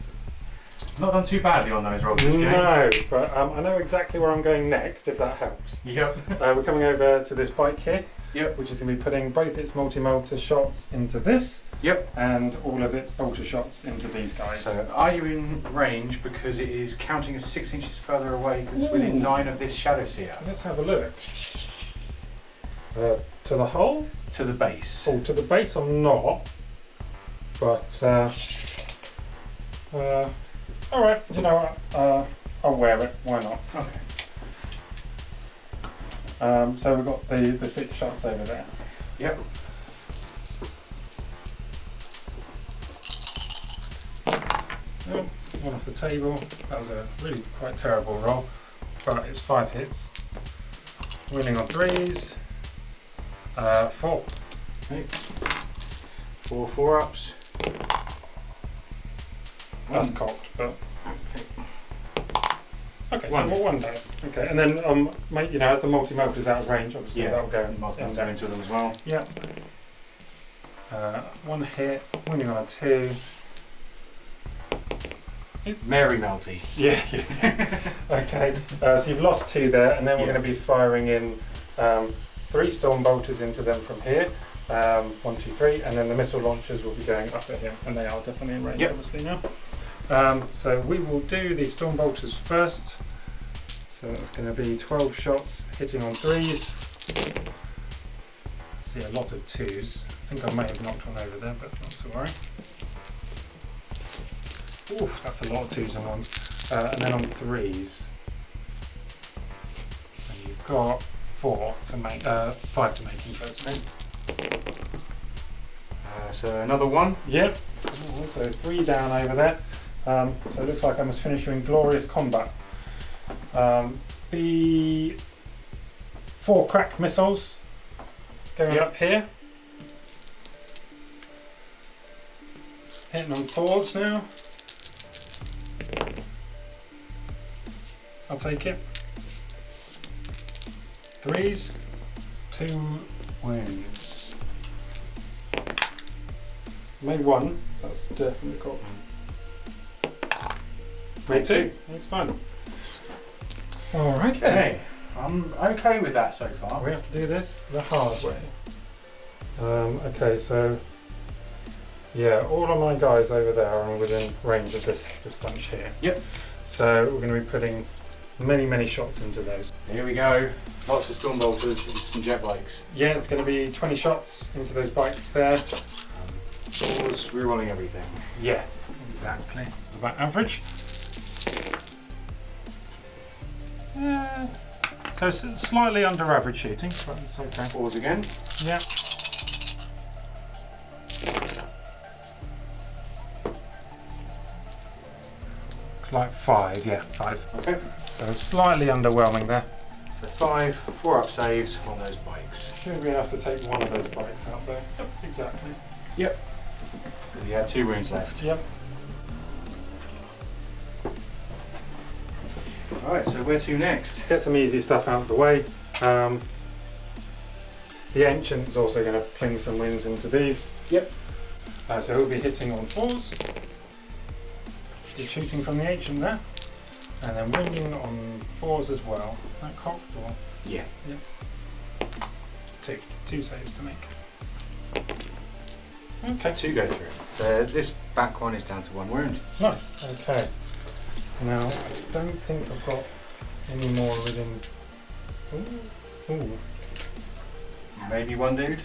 S2: Not done too badly on those rolls this game.
S1: No, but I know exactly where I'm going next, if that helps.
S2: Yep.
S1: We're coming over to this bike here,
S2: Yep.
S1: which is going to be putting both its multi-bolter shots into this,
S2: Yep.
S1: and all of its bolter shots into these guys.
S2: So are you in range because it is counting as 6 inches further away because it's within
S1: Ooh.
S2: 9 of this shadow seer?
S1: Let's have a look. To the hole?
S2: To the base.
S1: Oh, to the base I'm not, but alright, you know what, I'll wear it, why not?
S2: Okay.
S1: So we've got the 6 shots over there.
S2: Yep.
S1: Oh, one off the table. That was a really quite terrible roll, but it's 5 hits. Winning on 3s. 4.
S2: Okay. 4 4-ups.
S1: That's cocked, but okay.
S2: One.
S1: So what 1 does? Okay, and then as the multi-motor's out of range, obviously that'll go
S2: into them as well.
S1: Yeah. 1 hit, winning on a 2.
S2: Mary Melty.
S1: Yeah. Okay, so you've lost 2 there, and then we're going to be firing in 3 storm bolters into them from here. 1, 2, 3, and then the missile launchers will be going up at him, and they are definitely in range, obviously now. So we will do the storm bolters first. So that's going to be 12 shots hitting on 3s. See a lot of 2s. I think I may have knocked one over there, but not to worry. Oof, that's a lot of 2s and 1s. And then on 3s. So you've got 5 to make in total.
S2: So another 1.
S1: Yep. Cool. So 3 down over there. So it looks like I must finish you in glorious combat. The 4 crack missiles going up here. Hitting on 4s now. I'll take it. 3s. 2 wounds. Made 1. That's definitely got. Made 2. It's fine. Alright then.
S2: Okay. I'm okay with that so far.
S1: We have to do this the hard way. Okay, so Yeah, all of my guys over there are within range of this bunch here.
S2: Yep.
S1: So we're going to be putting many shots into those.
S2: Here we go. Lots of storm bolters and some jet bikes.
S1: Yeah, it's going to be 20 shots into those bikes there.
S2: Doors, rerolling everything.
S1: Yeah, exactly. It's about average. So it's slightly under average shooting, but it's okay.
S2: Pause again.
S1: Yeah. Looks like 5, yeah, 5.
S2: Okay.
S1: So slightly underwhelming there.
S2: So 5, 4 up saves on those bikes.
S1: Should be enough to take one of those bikes out there. Yep, exactly.
S2: Yep. Yeah, 2 wounds left.
S1: Yep.
S2: Alright, so where to next?
S1: Get some easy stuff out of the way. The Ancient's also going to fling some wins into these.
S2: Yep.
S1: So he'll be hitting on 4s. He's shooting from the Ancient there. And then winning on 4s as well. That cocked or?
S2: Yeah.
S1: Yep. 2 saves to make. Okay.
S2: 2 go through. This back one is down to 1 wound.
S1: Nice. Okay. Now, I don't think I've got any more within. Ooh.
S2: Maybe 1 dude?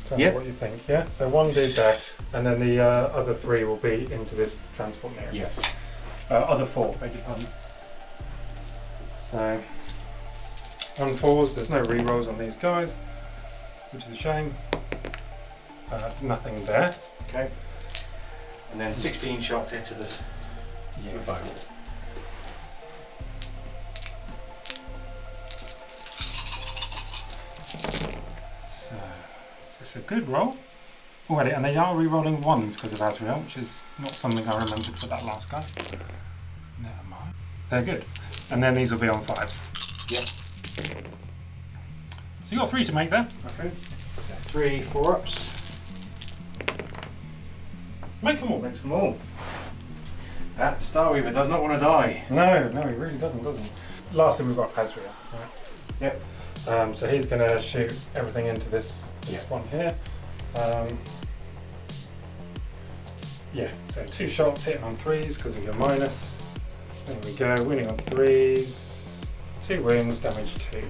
S1: Tell me what you think, yeah? So 1 dude there, and then the other 3 will be into this transport area.
S2: Yeah.
S1: Other 4, beg your pardon. So, on 4s, there's no rerolls on these guys, which is a shame. Nothing there.
S2: Okay. And then 16 shots into this.
S1: Yeah.
S2: Bow.
S1: So it's a good roll already, and they are re-rolling 1s because of Azrael, which is not something I remembered for that last guy. Never mind. They're good. And then these will be on 5s.
S2: Yep.
S1: So you got 3 to make there.
S2: Okay. So 3 4-ups.
S1: Make them all.
S2: Makes them all. That Starweaver does not want to die.
S1: No, he really doesn't, does he? Lastly, we've got Azrael. Right.
S2: Yep.
S1: So he's going to shoot everything into this one here. Yeah, so 2 shots hitting on 3s because of your minus. There we go, winning on 3s. 2 wins, damage 2.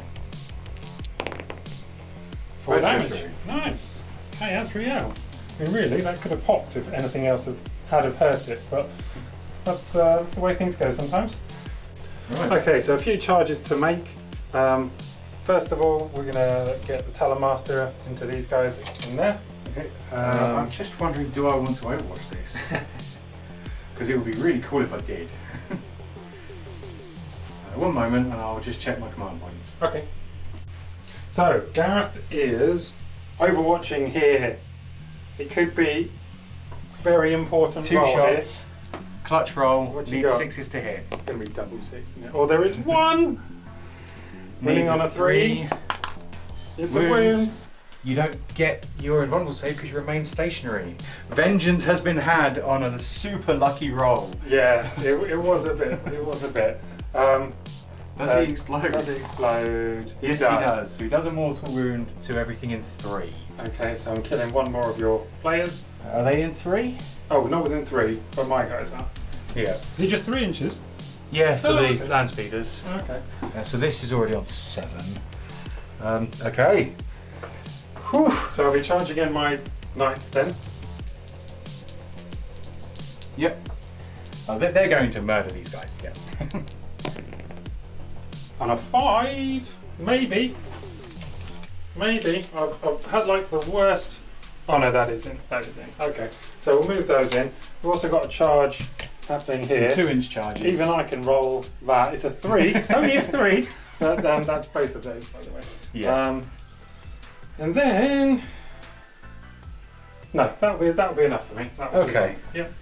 S1: 4
S2: Both
S1: damage.
S2: go through.
S1: Nice. Hey, Azrael. I mean, really, that could have popped if anything else had hurt it, but that's the way things go sometimes.
S2: Right.
S1: Okay, so a few charges to make. First of all, we're going to get the Talonmaster into these guys in there.
S2: Okay. I'm just wondering, do I want to overwatch this? Because it would be really cool if I did. 1 moment, and I'll just check my command points.
S1: Okay. So Gareth is overwatching here. It could be very important.
S2: 2
S1: roll
S2: shots.
S1: Here.
S2: Clutch roll.
S1: What you
S2: Needs
S1: got?
S2: 6s to hit.
S1: It's going to be double 6, isn't it? Or there is 1. Winning
S2: Needs
S1: on a 3. It's a wound.
S2: Wounds. You don't get your invulnerable save because you remain stationary. Vengeance has been had on a super lucky roll.
S1: Yeah, it was a bit. It was a bit.
S2: Does he explode?
S1: Does he explode?
S2: Yes, he does. So he does a mortal wound to everything in 3.
S1: Okay, so I'm killing 1 more of your players.
S2: Are they in 3?
S1: Oh, not within 3, but my guys are.
S2: Yeah.
S1: Is he just 3 inches?
S2: Yeah, for
S1: Oh,
S2: the
S1: okay.
S2: land speeders.
S1: Okay.
S2: So this is already on 7. Okay. Whew.
S1: So I'll be charging in my knights then.
S2: Yep. Oh, they're going to murder these guys. Yeah.
S1: On a 5, maybe. Maybe. I've had like the worst. Oh no, that is in. That is in. Okay. So we'll move those in. We've also got a charge happening here.
S2: Some 2-inch charges.
S1: Even I can roll that. It's a 3. It's only a 3. But that's both of those, by the way.
S2: Yeah.
S1: And then. No, that'll be enough for me.
S2: Okay.
S1: Yep.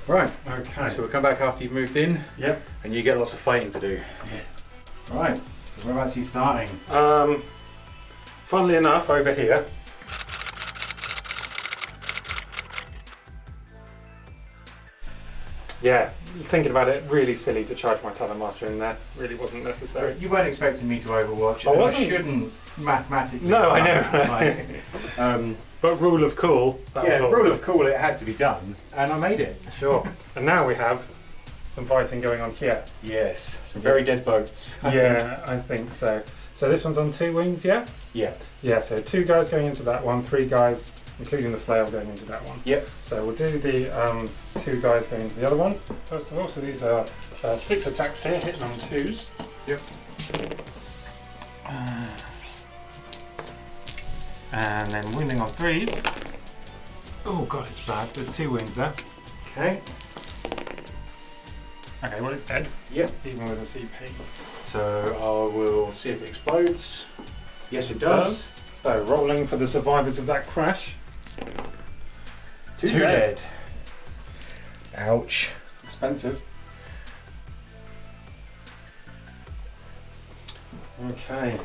S2: Right.
S1: Okay.
S2: So we'll come back after you've moved in,
S1: Yep.
S2: and you get lots of fighting to do. Right. So whereabouts are you starting?
S1: Funnily enough, over here. Yeah, thinking about it, really silly to charge my Talon Master in there. Really wasn't necessary.
S2: You weren't expecting me to overwatch it.
S1: I wasn't.
S2: I shouldn't mathematically.
S1: No, I know. But rule of cool. That was awesome.
S2: Rule of cool. It had to be done, and I made it.
S1: Sure. And now we have some fighting going on here.
S2: Yes, some very dead boats.
S1: Yeah, I think so. So this one's on 2 wings, yeah?
S2: Yeah.
S1: Yeah, so 2 guys going into that one, 3 guys, including the flail, going into that one.
S2: Yep.
S1: So we'll do the 2 guys going into the other one first of all. So these are 6 attacks here, hitting on 2s.
S2: Yep.
S1: And then wounding on 3s. Oh god, it's bad. There's 2 wounds there.
S2: Okay.
S1: Okay, well it's dead.
S2: Yep.
S1: Even with a CP.
S2: So I will see if it explodes. Yes, it does.
S1: So rolling for the survivors of that crash.
S2: 2 dead. Ouch.
S1: Expensive. Okay.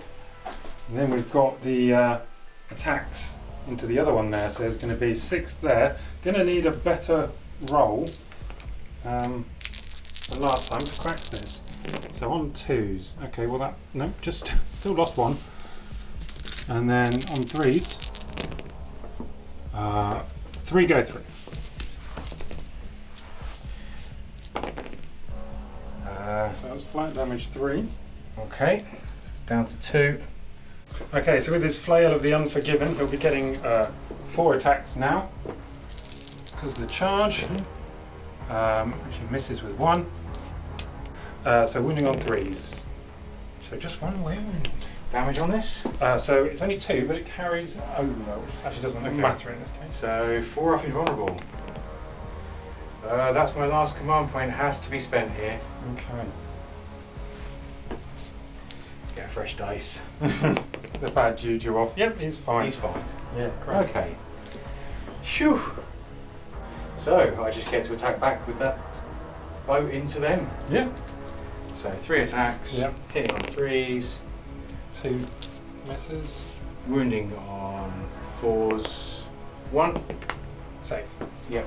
S1: And then we've got the attacks into the other one there. So there's going to be 6 there. Going to need a better roll than last time to crack this. So on 2s. Okay, well that, no, just still lost 1. And then on 3s, 3 go through. So that was flat damage 3.
S2: Okay, it's down to 2.
S1: Okay, so with his Flail of the Unforgiven, he'll be getting 4 attacks now because of the charge, which he misses with 1. So wounding on 3s. So just 1 wound.
S2: Damage on this?
S1: So it's only 2, but it carries over, which actually doesn't matter in this case.
S2: So 4 up invulnerable. That's my last command point. Has to be spent here.
S1: Okay.
S2: Let's get a fresh dice.
S1: The bad juju off. Yep, he's fine.
S2: He's fine.
S1: Yeah, great.
S2: Okay. Phew. So I just get to attack back with that boat into them.
S1: Yeah.
S2: So 3 attacks.
S1: Yep.
S2: Hitting on 3s.
S1: 2 misses.
S2: Wounding on 4s. 1.
S1: Safe.
S2: Yep.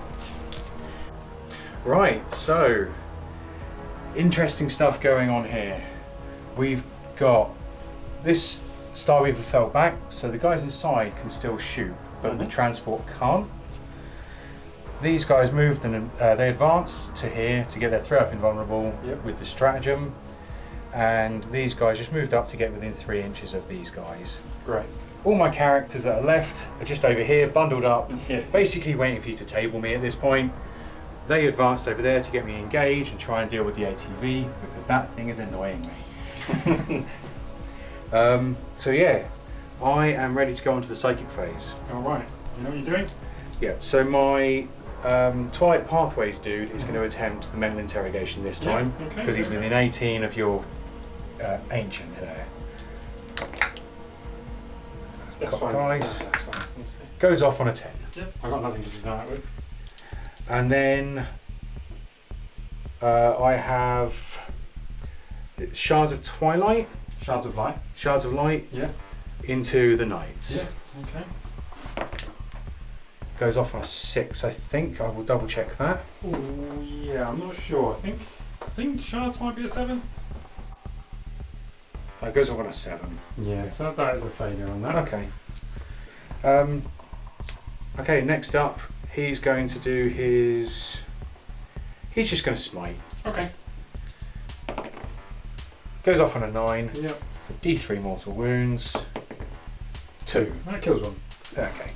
S2: Right, so interesting stuff going on here. We've got this Star Weaver fell back, so the guys inside can still shoot, but the transport can't. These guys moved and they advanced to here to get their 3 up invulnerable with the Stratagem, and these guys just moved up to get within 3 inches of these guys.
S1: Great.
S2: All my characters that are left are just over here, bundled up, basically waiting for you to table me at this point. They advanced over there to get me engaged and try and deal with the ATV, because that thing is annoying me. So yeah, I am ready to go on to the psychic phase.
S1: Alright, you know what you're doing?
S2: Yeah, so my Twilight Pathways dude is going to attempt the mental interrogation this time, because he's within 18 of your Ancient there.
S1: That's fine.
S2: Guys,
S1: That's fine.
S2: goes off on a 10.
S1: Yep. I've got nothing to do that with.
S2: And then I have Shards of Twilight.
S1: Shards of Light.
S2: Shards of Light.
S1: Yeah.
S2: Into the Knights.
S1: Yeah. Okay.
S2: Goes off on a 6, I think. I will double check that.
S1: Oh yeah, I'm not sure. I think Shards might be a 7.
S2: It goes off on a 7.
S1: Yeah. So that is a failure on that.
S2: Okay. Okay. Next up, he's going to do his. He's just going to smite.
S1: Okay.
S2: Goes off on a 9.
S1: Yep.
S2: For D3 mortal wounds. 2.
S1: That kills 1.
S2: Okay.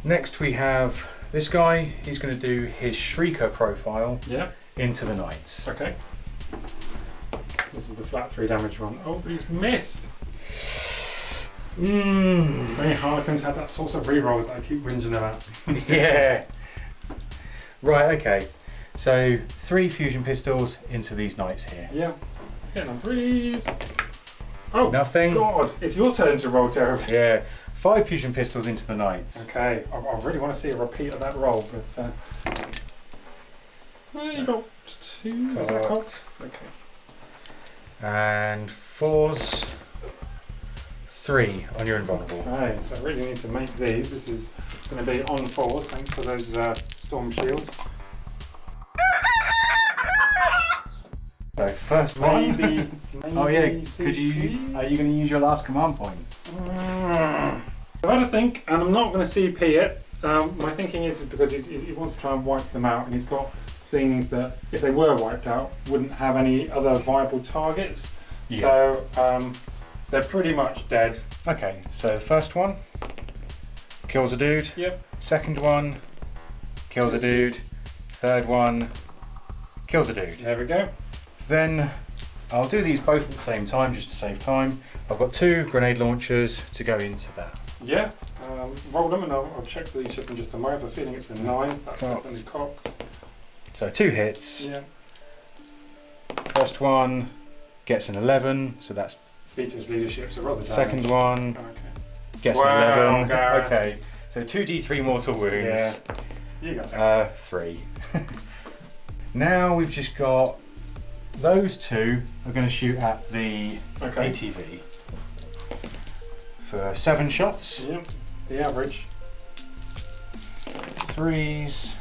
S2: Next we have this guy. He's going to do his Shrieker profile into the Knights.
S1: Okay. This is the flat 3 damage one. Oh, but he's missed. Many Harlequins had that source of rerolls that I keep whinging about.
S2: Yeah. Right. Okay. So 3 fusion pistols into these Knights here.
S1: Yeah. Getting on 3s. Oh,
S2: nothing.
S1: God, it's your turn to roll terribly.
S2: Yeah. 5 fusion pistols into the Knights.
S1: Okay, I really want to see a repeat of that roll, but you got 2. Is that cocked? Okay.
S2: And 4s. 3 on your invulnerable.
S1: Okay, so I really need to make these. This is going to be on 4s thanks to those storm shields.
S2: first one.
S1: Maybe
S2: Oh yeah,
S1: CP?
S2: could you? Are you going to use your last command point?
S1: I've had a think, and I'm not going to CP it. My thinking is because he wants to try and wipe them out, and he's got things that, if they were wiped out, wouldn't have any other viable targets.
S2: Yeah.
S1: So they're pretty much dead.
S2: Okay, so the first one kills a dude.
S1: Yep.
S2: Second one kills a dude. Third one kills a dude.
S1: There we go.
S2: So then I'll do these both at the same time just to save time. I've got 2 grenade launchers to go into that.
S1: Yeah. Roll them, and I'll check the each of them just a moment. I have a feeling it's a 9. That's
S2: Cocked.
S1: definitely cocked.
S2: So 2 hits.
S1: Yeah.
S2: First one gets an 11, so that's
S1: Beat his leadership, so roll the damage.
S2: second one
S1: Okay.
S2: gets
S1: Wow,
S2: an 11.
S1: Gareth.
S2: Okay, so 2d3 mortal wounds.
S1: Yeah. You got that.
S2: 3. Now we've just got those 2 are going to shoot at the
S1: Okay.
S2: ATV for 7 shots.
S1: Yep. The average.
S2: 3s,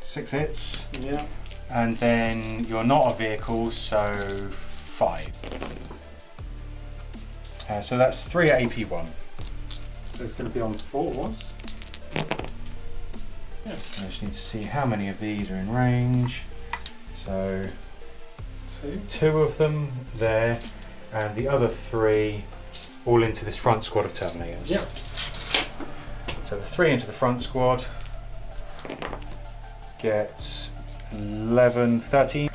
S2: 6 hits,
S1: Yeah.
S2: and then you're not a vehicle, so 5. So that's 3 at AP1.
S1: So it's going to be on 4s.
S2: I just need to see how many of these are in range. So
S1: 2.
S2: 2 of them there, and the other 3 all into this front squad of Terminators.
S1: Yep.
S2: So the 3 into the front squad gets 11, 13.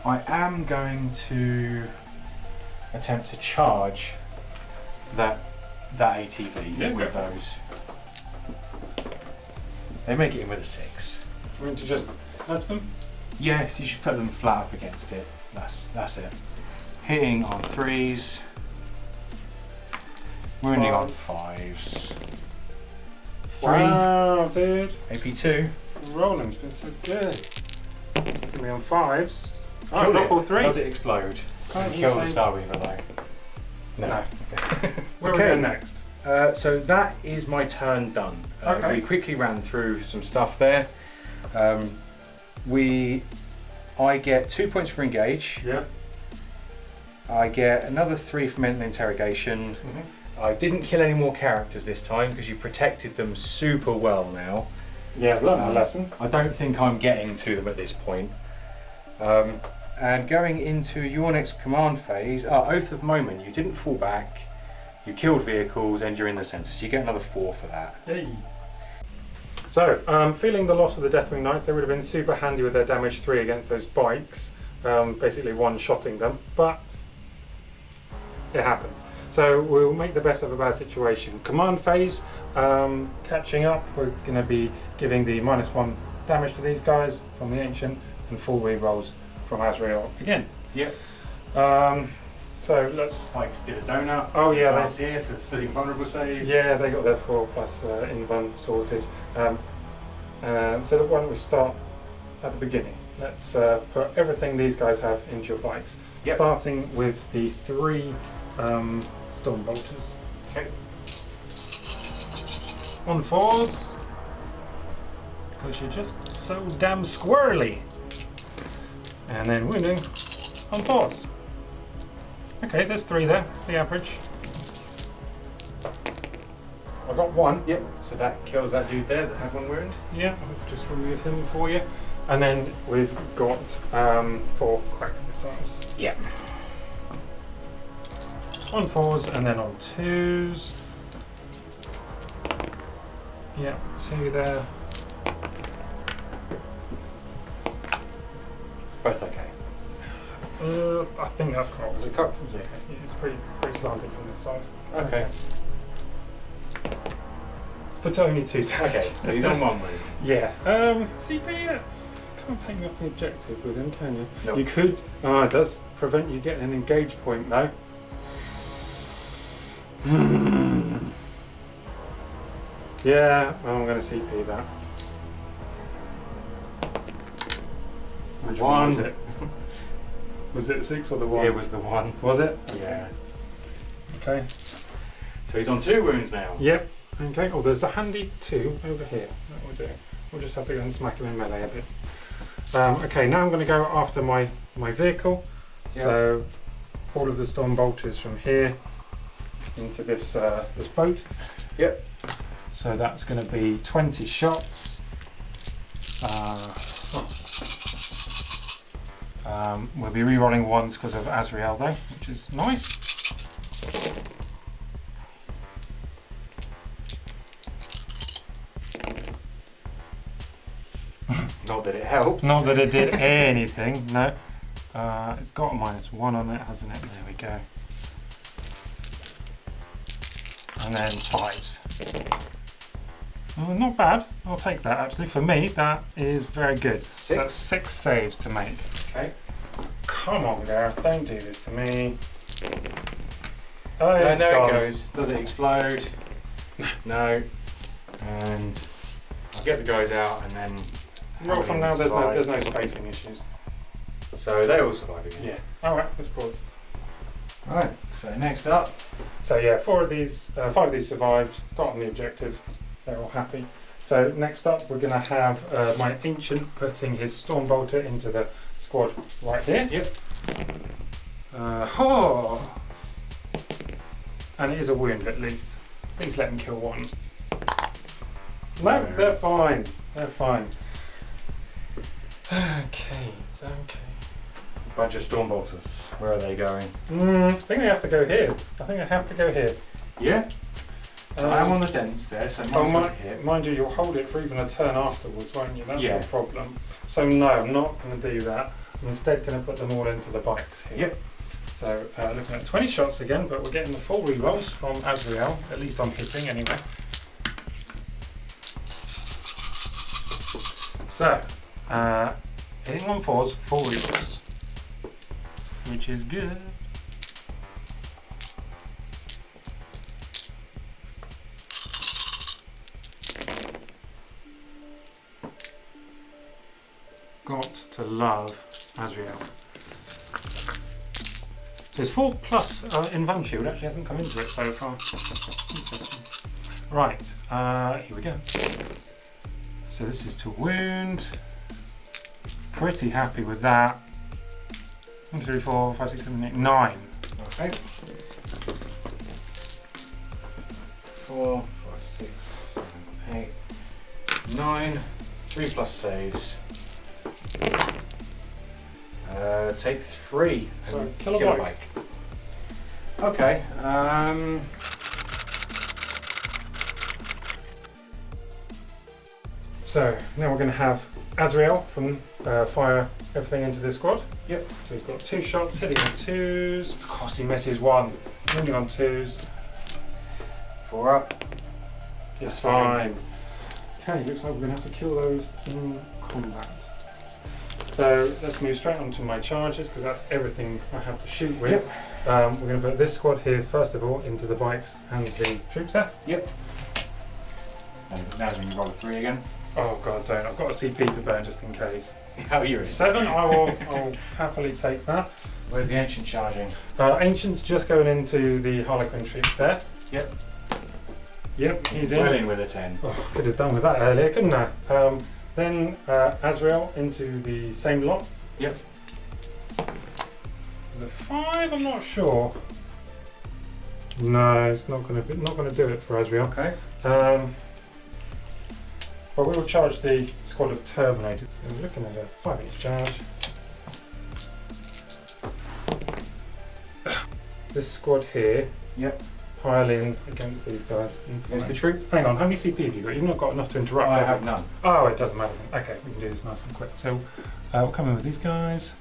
S2: I am going to attempt to charge that ATV
S1: Yeah,
S2: with
S1: go for it.
S2: those. They make it in with a 6.
S1: We're going to just nudge them.
S2: Yes, you should put them flat up against it. That's it. Hitting on 3s, wounding on 5s. 3,
S1: Wow, dude.
S2: AP2.
S1: Rolling's been so good. Give me on 5s. Oh,
S2: Killed
S1: drop
S2: it.
S1: all 3.
S2: Does it explode?
S1: Can't
S2: Kill
S1: you
S2: the
S1: say-
S2: Star Weaver though.
S1: No.
S2: Okay.
S1: Where are we going next?
S2: So that is my turn done.
S1: Okay.
S2: We quickly ran through some stuff there. I get 2 points for engage.
S1: Yeah.
S2: I get another 3 for mental interrogation.
S1: Mm-hmm.
S2: I didn't kill any more characters this time because you protected them super well now.
S1: Yeah, I've learned my lesson.
S2: I don't think I'm getting to them at this point. And going into your next command phase, Oath of Moment, you didn't fall back, you killed vehicles, and you're in the centre, so you get another 4 for that.
S1: Hey. So, feeling the loss of the Deathwing Knights, they would have been super handy with their damage 3 against those bikes, basically one-shotting them, but it happens. So we'll make the best of a bad situation. Command phase, catching up, we're going to be giving the -1 damage to these guys from the Ancient, and full rerolls from Azrael again.
S2: Yep.
S1: So let's...
S2: Spikes did a donut.
S1: Oh yeah,
S2: That's here for the invulnerable save.
S1: yeah, they got their 4+ invuln sorted. So why don't we start at the beginning? Let's put everything these guys have into your bikes.
S2: Yep.
S1: Starting with the 3 storm bolters.
S2: Okay.
S1: On 4s, because you're just so damn squirrely. And then wounding on 4s. Okay, there's 3 there, the average. I got 1.
S2: Yep. So that kills that dude there that had 1 wound.
S1: Yeah, I'll just remove him for you. And then we've got 4 crack missiles.
S2: Yep.
S1: On 4s and then on 2s. Yeah, 2 there.
S2: Both okay.
S1: I think that's cocked.
S2: Was it cocked?
S1: Yeah, it's pretty slanted from this side.
S2: Okay.
S1: For only 2 damage.
S2: Okay, so he's on 1 wound.
S1: Yeah. CP, can't take me off the objective with him, can you?
S2: Nope.
S1: You could. It does prevent you getting an engage point though. Yeah, I'm going to CP that. Which one was it? Was it 6 or the 1?
S2: It was the 1.
S1: Was it?
S2: Yeah.
S1: Okay.
S2: So he's on 2 wounds now.
S1: Yep. Okay, oh, there's a handy 2 over here. That we'll do. We'll just have to go and smack him in melee a bit. Okay, now I'm going to go after my vehicle. Yep. So all of the storm bolters from here into this this boat.
S2: Yep.
S1: So that's going to be 20 shots. We'll be re-rolling ones because of Azrael though, which is nice.
S2: Not that it helped.
S1: Not that it did anything, no. It's got a -1 on it, hasn't it? There we go. And then 5s. Oh, not bad. I'll take that actually. For me, that is very good.
S2: 6.
S1: That's 6 saves to make.
S2: Okay.
S1: Come on, Gareth, don't do this to me. Oh,
S2: There
S1: it's gone.
S2: it goes. Does it explode? No. And I'll get the guys out and then.
S1: Well, from now there's no spacing issues.
S2: So they all survive again.
S1: Yeah. Alright, let's pause.
S2: Right. So next up.
S1: So yeah, 5 of these survived, got on the objective, they're all happy. So next up we're going to have my Ancient putting his Stormbolter into the squad right here.
S2: Yep.
S1: And it is a wound at least. Please let him kill 1. No, they're fine. They're fine. Okay, it's okay.
S2: Bunch of Stormbolters. Where are they going?
S1: I think they have to go here. I think they have to go here.
S2: Yeah. So I'm on the dents there, so
S1: mind you, you'll hold it for even a turn afterwards, won't you? That's
S2: Yeah.
S1: the problem. So no, I'm not going to do that. I'm instead going to put them all into the bikes here.
S2: Yep.
S1: So looking at 20 shots again, but we're getting the full rerolls from Azrael, at least on hitting anyway. So, hitting on 4s, full rerolls, which is good. Got to love Azrael. So his 4+ in Van Shield actually hasn't come into it so far. Right, here we go. So this is to wound. Pretty happy with that. 1, 2, 3, 4, 5, 6, 7, 8, 9.
S2: Okay. 4, 5, 6, 7, 8, 9. 3+ saves. Take 3.
S1: So
S2: and
S1: kill a bike.
S2: Okay.
S1: So now we're going to have Azrael from fire everything into this squad.
S2: Yep.
S1: So he's got 2 shots, hitting on 2s. Of course he misses 1. Hitting on 2s.
S2: 4 up.
S1: It's fine. Okay, looks like we're going to have to kill those in combat. So let's move straight on to my charges because that's everything I have to shoot with.
S2: Yep.
S1: We're going to put this squad here first of all into the bikes and the troop set.
S2: Yep. And now then you roll a 3 again.
S1: Oh god, don't. I've got a CP to burn just in case.
S2: How are you in?
S1: 7, I'll happily take that.
S2: Where's the Ancient charging?
S1: Ancient's just going into the Harlequin troops there.
S2: Yep.
S1: Yep, he's in.
S2: Well in with a 10.
S1: Oh, could have done with that earlier, couldn't I? Then Azrael into the same lot.
S2: Yep.
S1: The 5, I'm not sure. No, it's not going to do it for Azrael.
S2: Okay.
S1: But we will charge the squad of Terminators. So we're looking at a 5-inch charge. This squad here.
S2: Yep.
S1: Pile in against these guys.
S2: Against the troop?
S1: Hang on, how many CP have you got? You've not got enough to interrupt.
S2: I have none.
S1: Oh, it doesn't matter then. Okay, we can do this nice and quick. So we'll come in with these guys.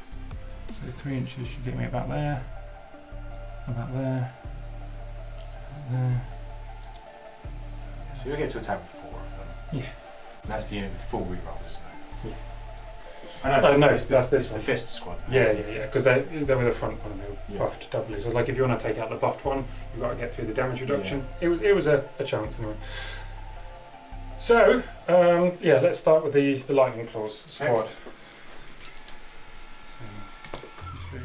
S1: So 3 inches should get me about there. About there. About there.
S2: So you'll get to attack with 4 of them.
S1: Yeah.
S2: And that's the unit with full rerolls, isn't it?
S1: Yeah.
S2: I know.
S1: Oh, no,
S2: it's
S1: that's this
S2: the
S1: one.
S2: fist squad.
S1: Yeah, because they were the front one and they were
S2: Yeah.
S1: buffed doubly. So like if you want to take out the buffed one, you've got to get through the damage reduction. It was a chance anyway. So yeah, let's start with the Lightning Claws squad. So, 3,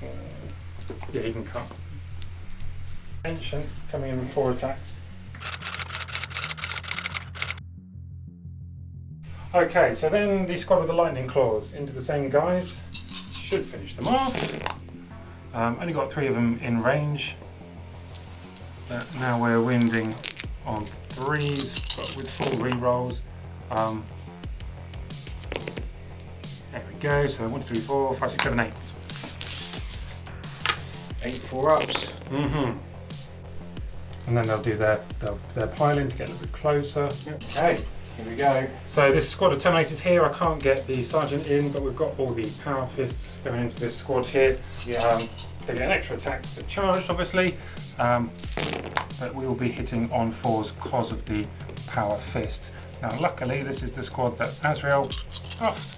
S1: 4. Yeah, you can cut. Ancient coming in with 4 attacks. Okay, so then the squad with the lightning claws into the same guys. Should finish them off. Only got 3 of them in range. But now we're winding on 3s, but with full rerolls. There we go. So 1, 2, 3, 4, 5, 6, 7, 8.
S2: 8 4-ups.
S1: And then they'll do their piling to get a little bit closer.
S2: Okay, here we go.
S1: So this squad of Terminators here, I can't get the Sergeant in, but we've got all the Power Fists going into this squad here.
S2: Yeah.
S1: They get an extra attack because they're charged, obviously. But we will be hitting on 4s because of the Power Fist. Now luckily this is the squad that Azrael buffed.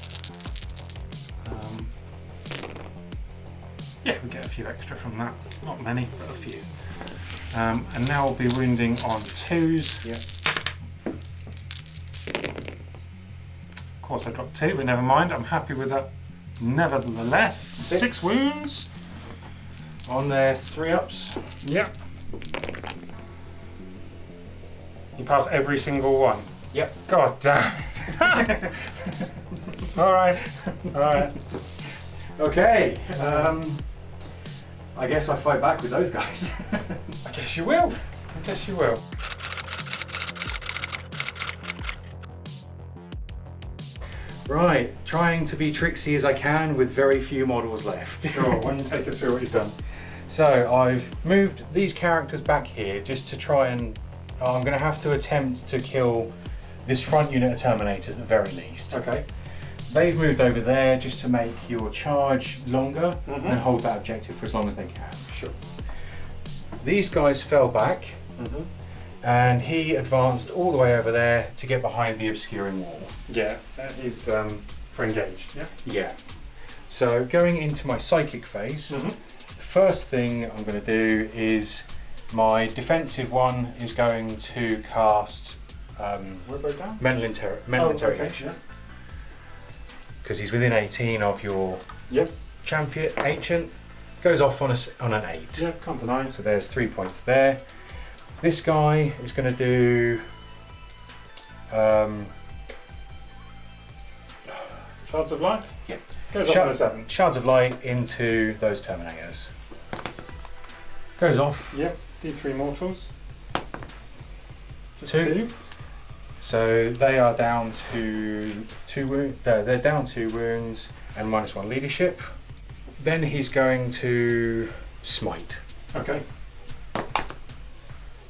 S1: Yeah, we get a few extra from that. Not many, but a few. And now we'll be wounding on 2s.
S2: Yep.
S1: Of course I dropped 2, but never mind, I'm happy with that. Nevertheless, 6 wounds.
S2: On their 3-ups.
S1: Yep. You pass every single one.
S2: Yep.
S1: God damn. Alright.
S2: Okay. I guess I fight back with those guys.
S1: I guess you will.
S2: Right, trying to be tricksy as I can with very few models left.
S1: Sure, why don't you take us through what you've done?
S2: So I've moved these characters back here just to try and I'm going to have to attempt to kill this front unit of Terminators at the very least.
S1: Okay.
S2: They've moved over there just to make your charge longer and hold that objective for as long as they can.
S1: Sure.
S2: These guys fell back and he advanced all the way over there to get behind the obscuring wall.
S1: Yeah, so he's for engaged, yeah?
S2: Yeah. So going into my psychic phase, the first thing I'm going to do is my defensive one is going to cast mental interrogation. Because he's within 18 of your champion, ancient, goes off on an 8.
S1: Yeah, can't deny.
S2: So there's 3 points there. This guy is going to do
S1: Shards of Light?
S2: Yeah.
S1: Goes off on a 7.
S2: Shards of Light into those Terminators. Goes off.
S1: Yep, D3 mortals. Just
S2: 2. So they are down to 2 wounds. They're down 2 wounds and -1 leadership. Then he's going to smite.
S1: Okay.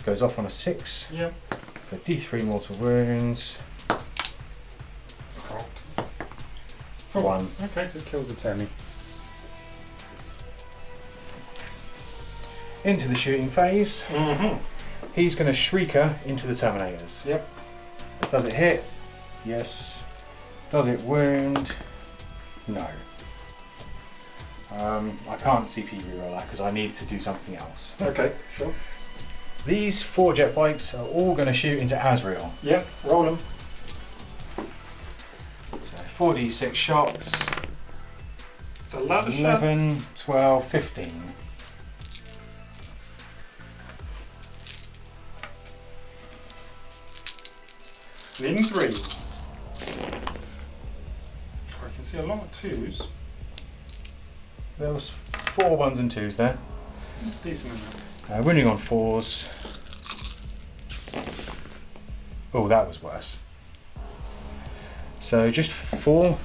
S2: Goes off on a 6.
S1: Yep.
S2: For D3 mortal wounds.
S1: It's cocked.
S2: For 1.
S1: Okay, so it kills the Termi.
S2: Into the shooting phase. He's going to Shrieker into the Terminators.
S1: Yep.
S2: Does it hit? Yes. Does it wound? No. I can't CP reroll that because I need to do something else.
S1: Okay, sure.
S2: These 4 jet bikes are all going to shoot into Azrael.
S1: Yep, roll them.
S2: So 4d6 shots.
S1: It's a lot of
S2: 11,
S1: shots.
S2: 12, 15.
S1: Needing 3s. I can see a lot of 2s.
S2: There was 4 1s and 2s there.
S1: It's decent amount.
S2: Winning on 4s. Oh, that was worse. So just 4.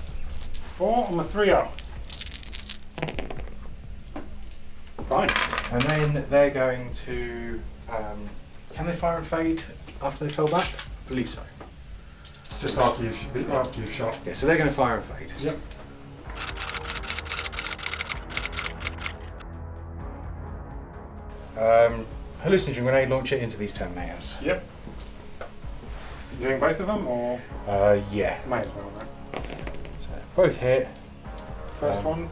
S1: 4 on the 3-up. Fine.
S2: And then they're going to... can they fire and fade after they fell back? I believe so.
S1: It's just after you've shot.
S2: Yeah, so they're going to fire and fade.
S1: Yep.
S2: Hallucinogen grenade, launch it into these Terminators.
S1: Yep. You doing both of them, or?
S2: Yeah.
S1: May as well, right?
S2: So both hit.
S1: First one.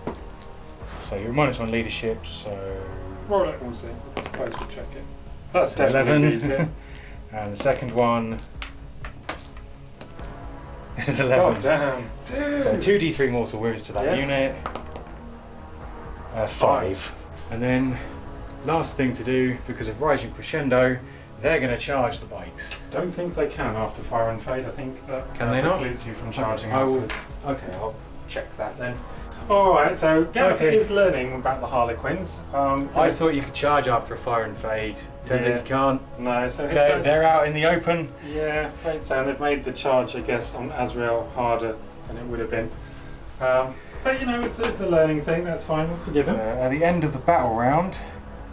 S2: So you're -1 leadership, so...
S1: Roll it, we'll see. It's close to check it. That's
S2: so
S1: definitely
S2: 11.
S1: beats it.
S2: And the second one is an 11.
S1: God damn. Dude.
S2: So 2d3 mortal wounds to that unit. 5. And then last thing to do, because of Rising Crescendo, They're going to charge the bikes.
S1: Don't think they can after fire and fade. I think that
S2: Can they not?
S1: precludes you from charging
S2: I will.
S1: afterwards.
S2: Okay, I'll check that then.
S1: Alright, so Gareth
S2: Okay.
S1: is learning about the Harlequins.
S2: I thought you could charge after a fire and fade. Turns out you can't.
S1: No, so his guys,
S2: They're out in the open.
S1: yeah, great sound. They've made the charge, I guess, on Azrael harder than it would have been. But you know, it's a learning thing. That's fine. We'll forgive
S2: So
S1: him.
S2: at the end of the battle round,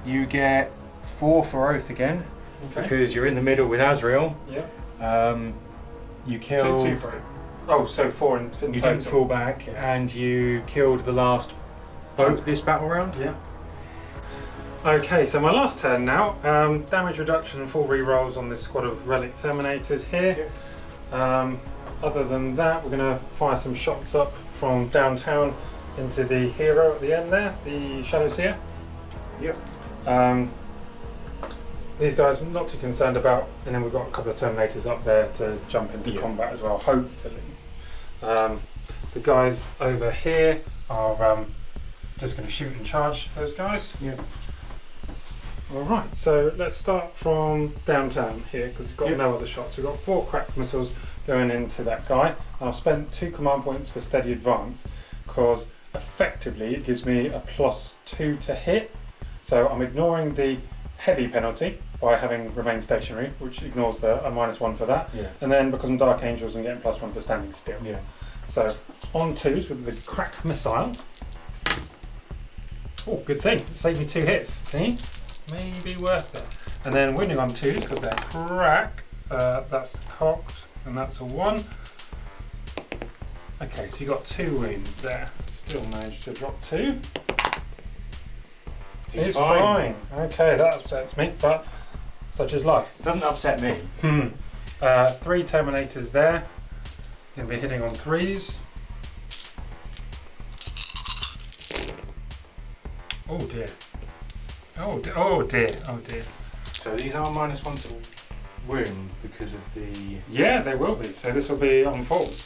S2: you get 4 for Oath again,
S1: Okay.
S2: because you're in the middle with Azrael.
S1: Yeah.
S2: You killed.
S1: Two for it. Oh, so 4 in
S2: You
S1: total.
S2: didn't fall back, and you killed the last boat this battle round.
S1: Yeah. Okay, so my last turn now. Damage reduction and full rerolls on this squad of relic terminators here. Other than that, we're going to fire some shots up from downtown into the hero at the end there, the Shadow Seer.
S2: Yep.
S1: These guys I'm not too concerned about, and then we've got a couple of Terminators up there to jump into combat as well, hopefully. The guys over here are just going to shoot and charge those guys.
S2: Yeah.
S1: Alright, so let's start from downtown here, because it's got no other shots. We've got 4 crack missiles going into that guy. And I've spent 2 command points for steady advance, because effectively it gives me a +2 to hit. So I'm ignoring the heavy penalty by having remain stationary, which ignores the a -1 for that.
S2: Yeah.
S1: And then because I'm Dark Angels, I'm getting +1 for standing still.
S2: Yeah.
S1: So on 2s with the crack missile. Oh, good thing. It saved me 2 hits. See? Maybe worth it. And then winning on 2s because they're crack. That's cocked, and that's a 1. Okay, so you got 2 wounds there. Still managed to drop 2. It's fine. Okay, that upsets me, but such is life.
S2: It doesn't upset me.
S1: 3 Terminators there. Going to be hitting on 3s. Oh dear. Oh dear. Oh dear. Oh dear.
S2: So these are -1 to wound because of the.
S1: Yeah, they will be. So this will be on 4s.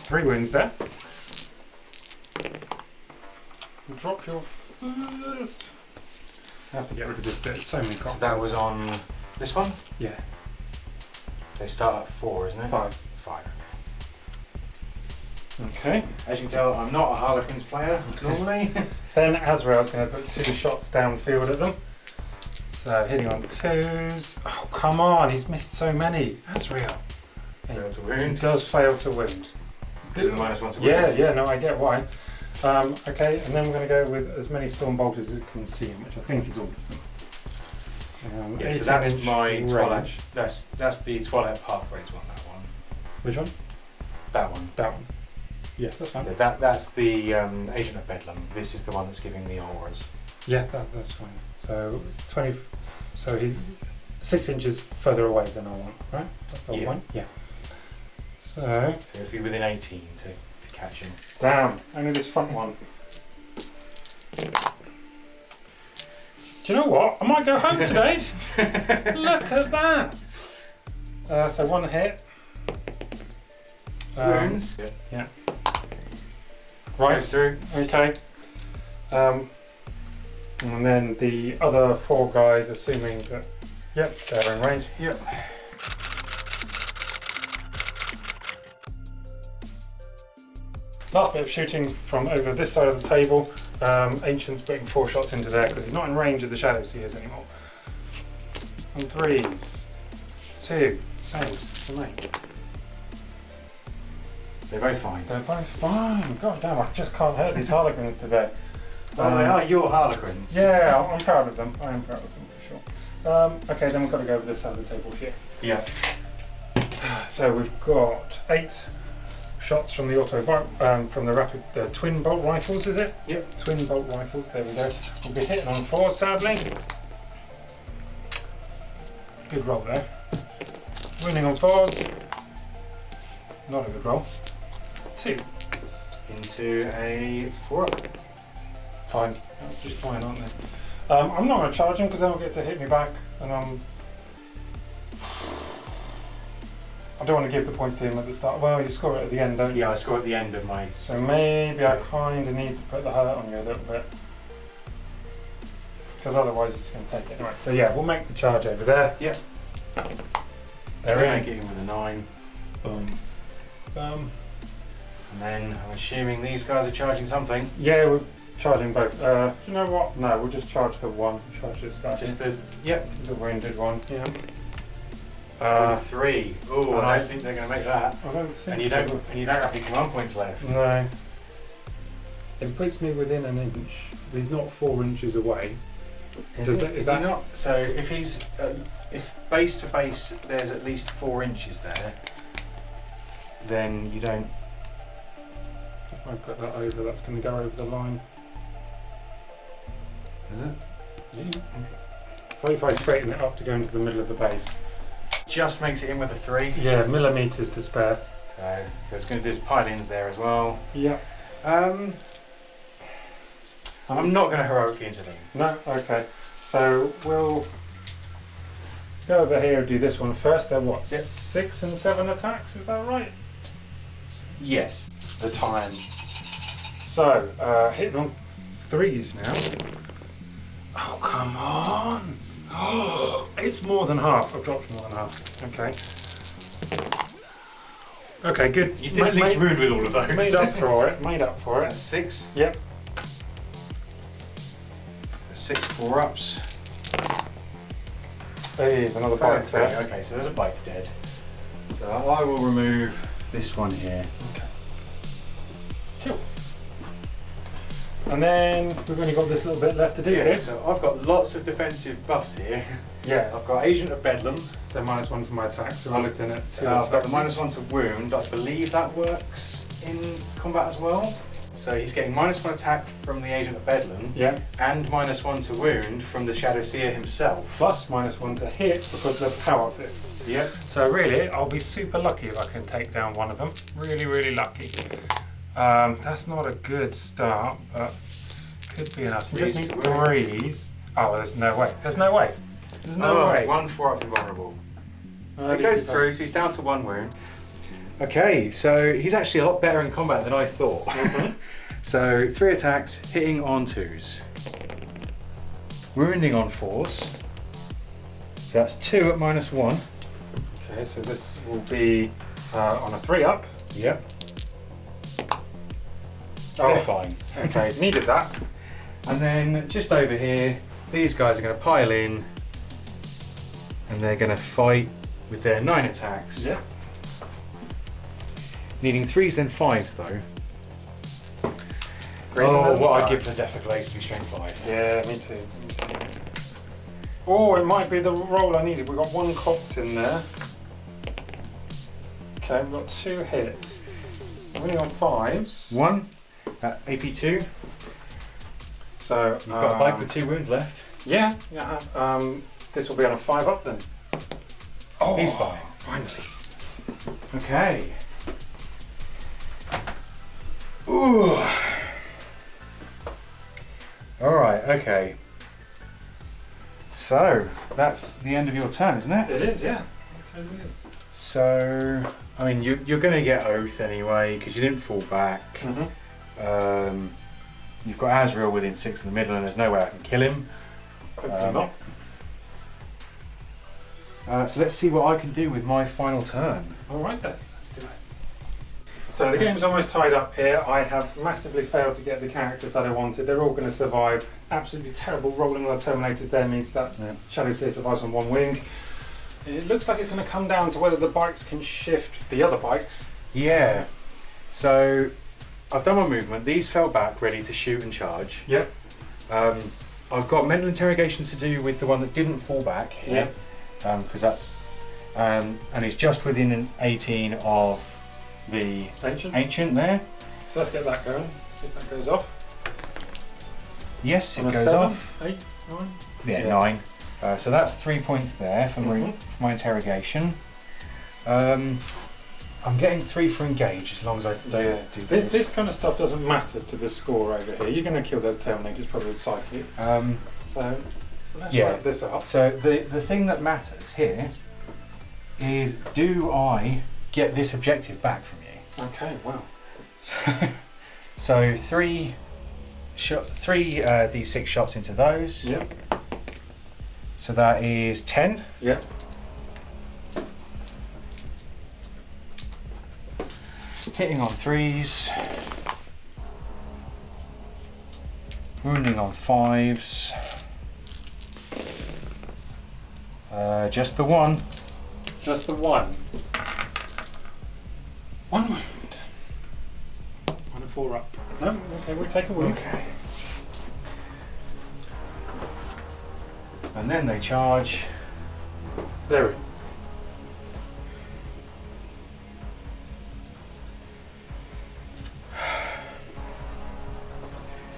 S1: 3 wounds there. Drop your first. I have to get rid of this bit. So many copies.
S2: So that was on this one?
S1: Yeah.
S2: They start at 4, isn't it?
S1: 5.
S2: 5.
S1: Okay.
S2: As you can tell, I'm not a Harlequins player normally.
S1: Then Azrael's going to put 2 shots downfield at them. So hitting on 2s. Oh come on! He's missed so many. Azrael.
S2: Fail to
S1: He
S2: wound.
S1: does fail to wound.
S2: Because of the -1 to
S1: Yeah,
S2: wound.
S1: yeah. No, I get why. Okay, and then we're going to go with as many storm bolters as you can see, which I think is all of them.
S2: Yeah, so that's
S1: 18-inch
S2: my Twilight.
S1: range.
S2: That's the Twilight Pathways one. That one.
S1: Which one?
S2: That one.
S1: That one. Yeah, that's fine.
S2: Yeah, that's the Agent of Bedlam. This is the one that's giving the auras.
S1: Yeah, that's fine. So 20. So he's 6 inches further away than I want, right? That's the whole point. Yeah. So
S2: So you have to be within 18 to catch him.
S1: damn, only this front one. Do you know what? I might go home today. Look at that. So 1 hit.
S2: Wounds.
S1: Yeah.
S2: Goes
S1: Right.
S2: through.
S1: Okay. And then the other 4 guys, assuming that, yep, they're in range.
S2: Yep.
S1: Last bit of shooting from over this side of the table. Ancient's putting 4 shots into there because he's not in range of the Shadow Seers anymore. On 3s. 2. Saves for me.
S2: They're both fine.
S1: They're both fine. God damn, I just can't hurt these Harlequins today.
S2: Well, they are your Harlequins.
S1: Yeah, I'm proud of them. I am proud of them for sure. Okay, then we've got to go over this side of the table here.
S2: Yeah.
S1: So we've got 8 shots from the from the rapid twin bolt rifles, is it?
S2: Yep.
S1: Twin bolt rifles. There we go. We'll be hitting on 4, sadly. Good roll there. Winning on 4s. Not a good roll. 2.
S2: Into a 4.
S1: Fine. That's just fine, aren't they? I'm not going to charge him because they'll get to hit me back, and I don't want to give the points to him at the start. Well, you score it at the end, don't you?
S2: Yeah, I score at the end of my.
S1: So maybe I kind of need to put the hurt on you a little bit. because otherwise it's going to take it. Right, so yeah, we'll make the charge over there.
S2: Yep.
S1: They're in.
S2: Make it in with a 9.
S1: Boom. Boom.
S2: And then I'm assuming these guys are charging something.
S1: Yeah, we're charging both. You know what? No, we'll just charge the one. Charge this guy.
S2: Just the, yep.
S1: The wounded one. Yeah.
S2: With a 3. Oh, I don't think they're going to make that.
S1: I don't think.
S2: And you don't have any command points left.
S1: No. It puts me within an inch. He's not 4 inches away.
S2: Is that not? So if he's if base to base there's at least 4 inches there, then you don't.
S1: If I put that over, that's going to go over the line.
S2: Is it?
S1: Yeah. If I straighten it up to go into the middle of the base.
S2: Just makes it in with a 3.
S1: Yeah, millimetres to spare.
S2: So it's going to do his pile-ins there as well.
S1: Yeah.
S2: I'm not going to heroically into them.
S1: No? Okay. So we'll go over here and do this one first. They're what?
S2: Yep.
S1: 6 and 7 attacks, is that right?
S2: Yes.
S1: The time. So, hitting on 3s now. Oh, come on! Oh, it's more than half. I've dropped more than half. Okay. Okay, good.
S2: You did at least wound with all of those.
S1: Made up for it. Made up for it.
S2: That's 6.
S1: Yep.
S2: 6 4-ups.
S1: There is another bike there.
S2: Okay, so there's a bike dead. So I will remove this one here.
S1: Okay. Cool. And then we've only got this little bit left to do here.
S2: So I've got lots of defensive buffs here.
S1: Yeah.
S2: I've got Agent of Bedlam.
S1: So -1 for my attack. So we're looking at 2.
S2: I've got the -1 to wound. I believe that works in combat as well. So he's getting -1 attack from the Agent of Bedlam.
S1: Yeah.
S2: And -1 to wound from the Shadow Seer himself.
S1: Plus -1 to hit because of the power fist.
S2: Yep.
S1: So really, I'll be super lucky if I can take down one of them. Really, really lucky. That's not a good start, but could be enough. We just need 3s. Oh, there's no way. There's no way. There's no way.
S2: 1 4-up invulnerable. It goes through, so he's down to 1 wound. Okay, so he's actually a lot better in combat than I thought.
S1: Mm-hmm.
S2: So 3 attacks, hitting on 2s. Wounding on 4s. So that's 2 at -1.
S1: Okay, so this will be on a 3-up.
S2: Yep.
S1: Oh,
S2: they're fine.
S1: Okay, needed that.
S2: And then just over here, these guys are going to pile in and they're going to fight with their 9 attacks.
S1: Yeah.
S2: Needing 3s then 5s though. What I'd give for Zephyr Glaze to be strength 5.
S1: Yeah, me too. Oh, it might be the roll I needed. We've got 1 cocked in there. Okay, we've got 2 hits. I'm only on 5s.
S2: 1 at AP2.
S1: So
S2: You've got a bike with 2 wounds left.
S1: Yeah. This will be on a 5-up then. Oh,
S2: he's fine.
S1: Finally.
S2: Okay. Ooh. Alright, okay. So, that's the end of your turn, isn't it?
S1: It is, yeah. It totally is.
S2: So, I mean, you're going to get Oath anyway, because you didn't fall back.
S1: Mm-hmm.
S2: You've got Azrael within 6 in the middle, and there's no way I can kill him.
S1: Hopefully not.
S2: So let's see what I can do with my final turn.
S1: Alright then, let's do it. So the game's almost tied up here. I have massively failed to get the characters that I wanted. They're all going to survive. Absolutely terrible rolling on the Terminators there means that Shadow Seer survives on 1 wound. It looks like it's going to come down to whether the bikes can shift the other bikes.
S2: Yeah. So I've done my movement. These fell back ready to shoot and charge.
S1: Yep.
S2: I've got mental interrogation to do with the one that didn't fall back here. Because that's and he's just within an 18 of the ancient there.
S1: So let's get that going. See if that goes off.
S2: Yes, it
S1: on
S2: goes
S1: 7,
S2: off.
S1: 8, 9.
S2: Yeah, 9. So that's 3 points there for my interrogation. I'm getting 3 for engage as long as I don't do this.
S1: This kind of stuff doesn't matter to the score over here. You're going to kill those Terminators probably with Psychic. So let's wrap this up.
S2: So the thing that matters here is, do I get this objective back from you?
S1: Okay, wow.
S2: So 3 d6 shots into those.
S1: Yep.
S2: So that is 10.
S1: Yeah.
S2: Hitting on 3s. Wounding on 5s. Just the 1.
S1: Just the 1. 1 wound. On a 4 up. No, okay, we'll take a wound.
S2: Okay. And then they charge.
S1: There we go.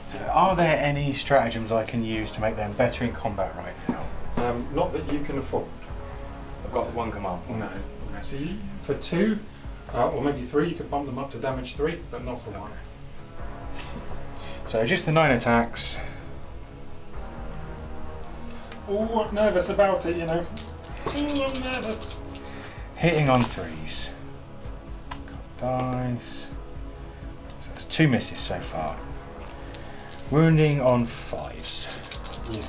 S2: So are there any stratagems I can use to make them better in combat right now?
S1: Not that you can afford.
S2: I've got 1 command point.
S1: No. So you, for 2, or maybe 3, you could bump them up to damage 3, but not for 1.
S2: So just the 9 attacks.
S1: Oh, I'm nervous about it, you know. Oh, I'm nervous.
S2: Hitting on 3s. Got dice. So that's 2 misses so far. Wounding on 5s.
S1: Yeah.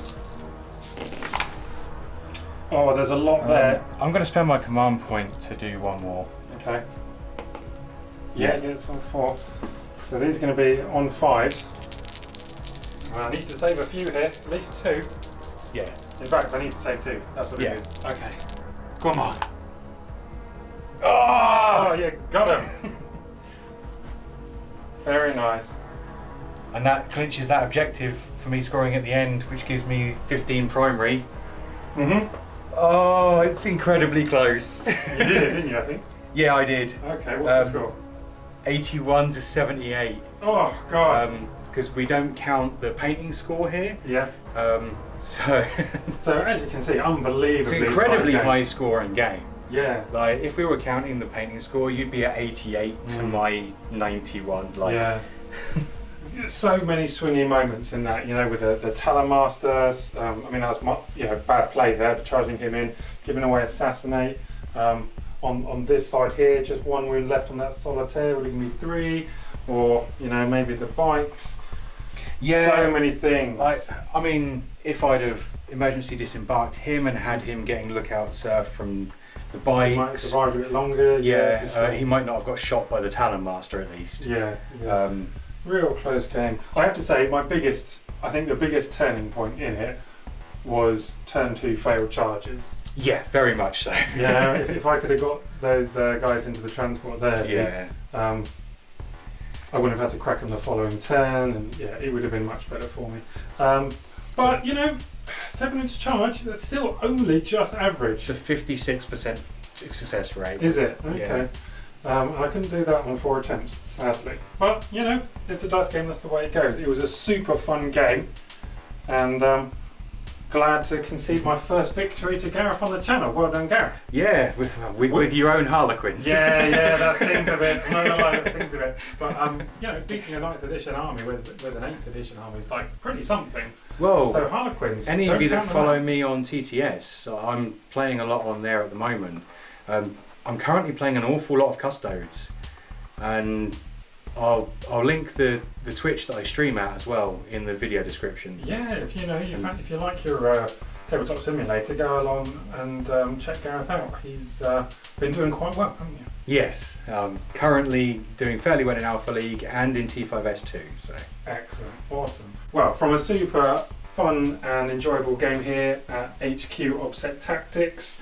S1: Oh, there's a lot there.
S2: I'm going to spend my command point to do 1 more.
S1: Okay. Yeah, it's on 4. So these are going to be on 5s. Well, I need to save a few here, at least 2.
S2: Yeah.
S1: In fact, I need to save 2. That's what it is. Okay. Come on.
S2: Oh!
S1: Oh, yeah, got him. Very nice.
S2: And that clinches that objective for me scoring at the end, which gives me 15 primary.
S1: Mm-hmm.
S2: Oh, it's incredibly close.
S1: You did it, didn't you, I think?
S2: Yeah, I did.
S1: Okay, what's the score?
S2: 81 to 78.
S1: Oh, God.
S2: Because we don't count the painting score here.
S1: Yeah.
S2: So
S1: So, as you can see, unbelievably
S2: it's an incredibly
S1: tight game.
S2: high scoring game.
S1: Yeah.
S2: Like, if we were counting the painting score, you'd be at 88 to my 91. Like,
S1: yeah. So many swingy moments in that, you know, with the Talamasters. I mean, that was bad play there, charging him in, giving away Assassinate. On this side here, just 1 wound left on that Solitaire, would give me 3, or maybe the bikes.
S2: yeah.
S1: So many things.
S2: I mean, if I'd have emergency disembarked him and had him getting lookout surf from the bikes,
S1: He might have survived a bit longer.
S2: yeah,
S1: for sure.
S2: he might not have got shot by the Talon Master at least.
S1: Yeah. Real close game. I have to say, I think the biggest turning point in it was turn 2 failed charges.
S2: Yeah, very much so.
S1: Yeah, if I could have got those guys into the transports there,
S2: Yeah.
S1: I wouldn't have had to crack them the following turn, and yeah, it would have been much better for me. But 7-inch charge, that's still only just average.
S2: It's a 56% success rate.
S1: Is it? Okay.
S2: Yeah.
S1: I couldn't do that on 4 attempts, sadly. But, it's a dice game, that's the way it goes. It was a super fun game, and glad to concede my first victory to Gareth on the channel. Well done, Gareth.
S2: Yeah, with your own Harlequins.
S1: Yeah, that stings a bit. I'm not gonna lie, that stings a bit. But, beating a 9th edition army with an 8th edition army is like pretty something.
S2: Well,
S1: So Harlequins,
S2: any
S1: don't
S2: of you that
S1: count them
S2: follow
S1: out.
S2: me on TTS, so I'm playing a lot on there at the moment. I'm currently playing an awful lot of Custodes, and I'll link the Twitch that I stream at as well in the video description.
S1: Yeah, if you like your tabletop simulator, go along and check Gareth out. He's been doing quite well, haven't you?
S2: Yes, currently doing fairly well in Alpha League and in T5S2. So
S1: Excellent, awesome. Well, from a super fun and enjoyable game here at HQ ObsecTactics,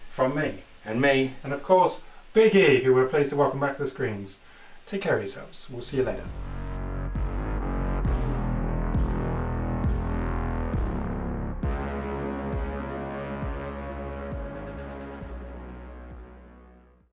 S1: from me.
S2: and me.
S1: And of course, Big E, who we're pleased to welcome back to the screens. Take care of yourselves. We'll see you later.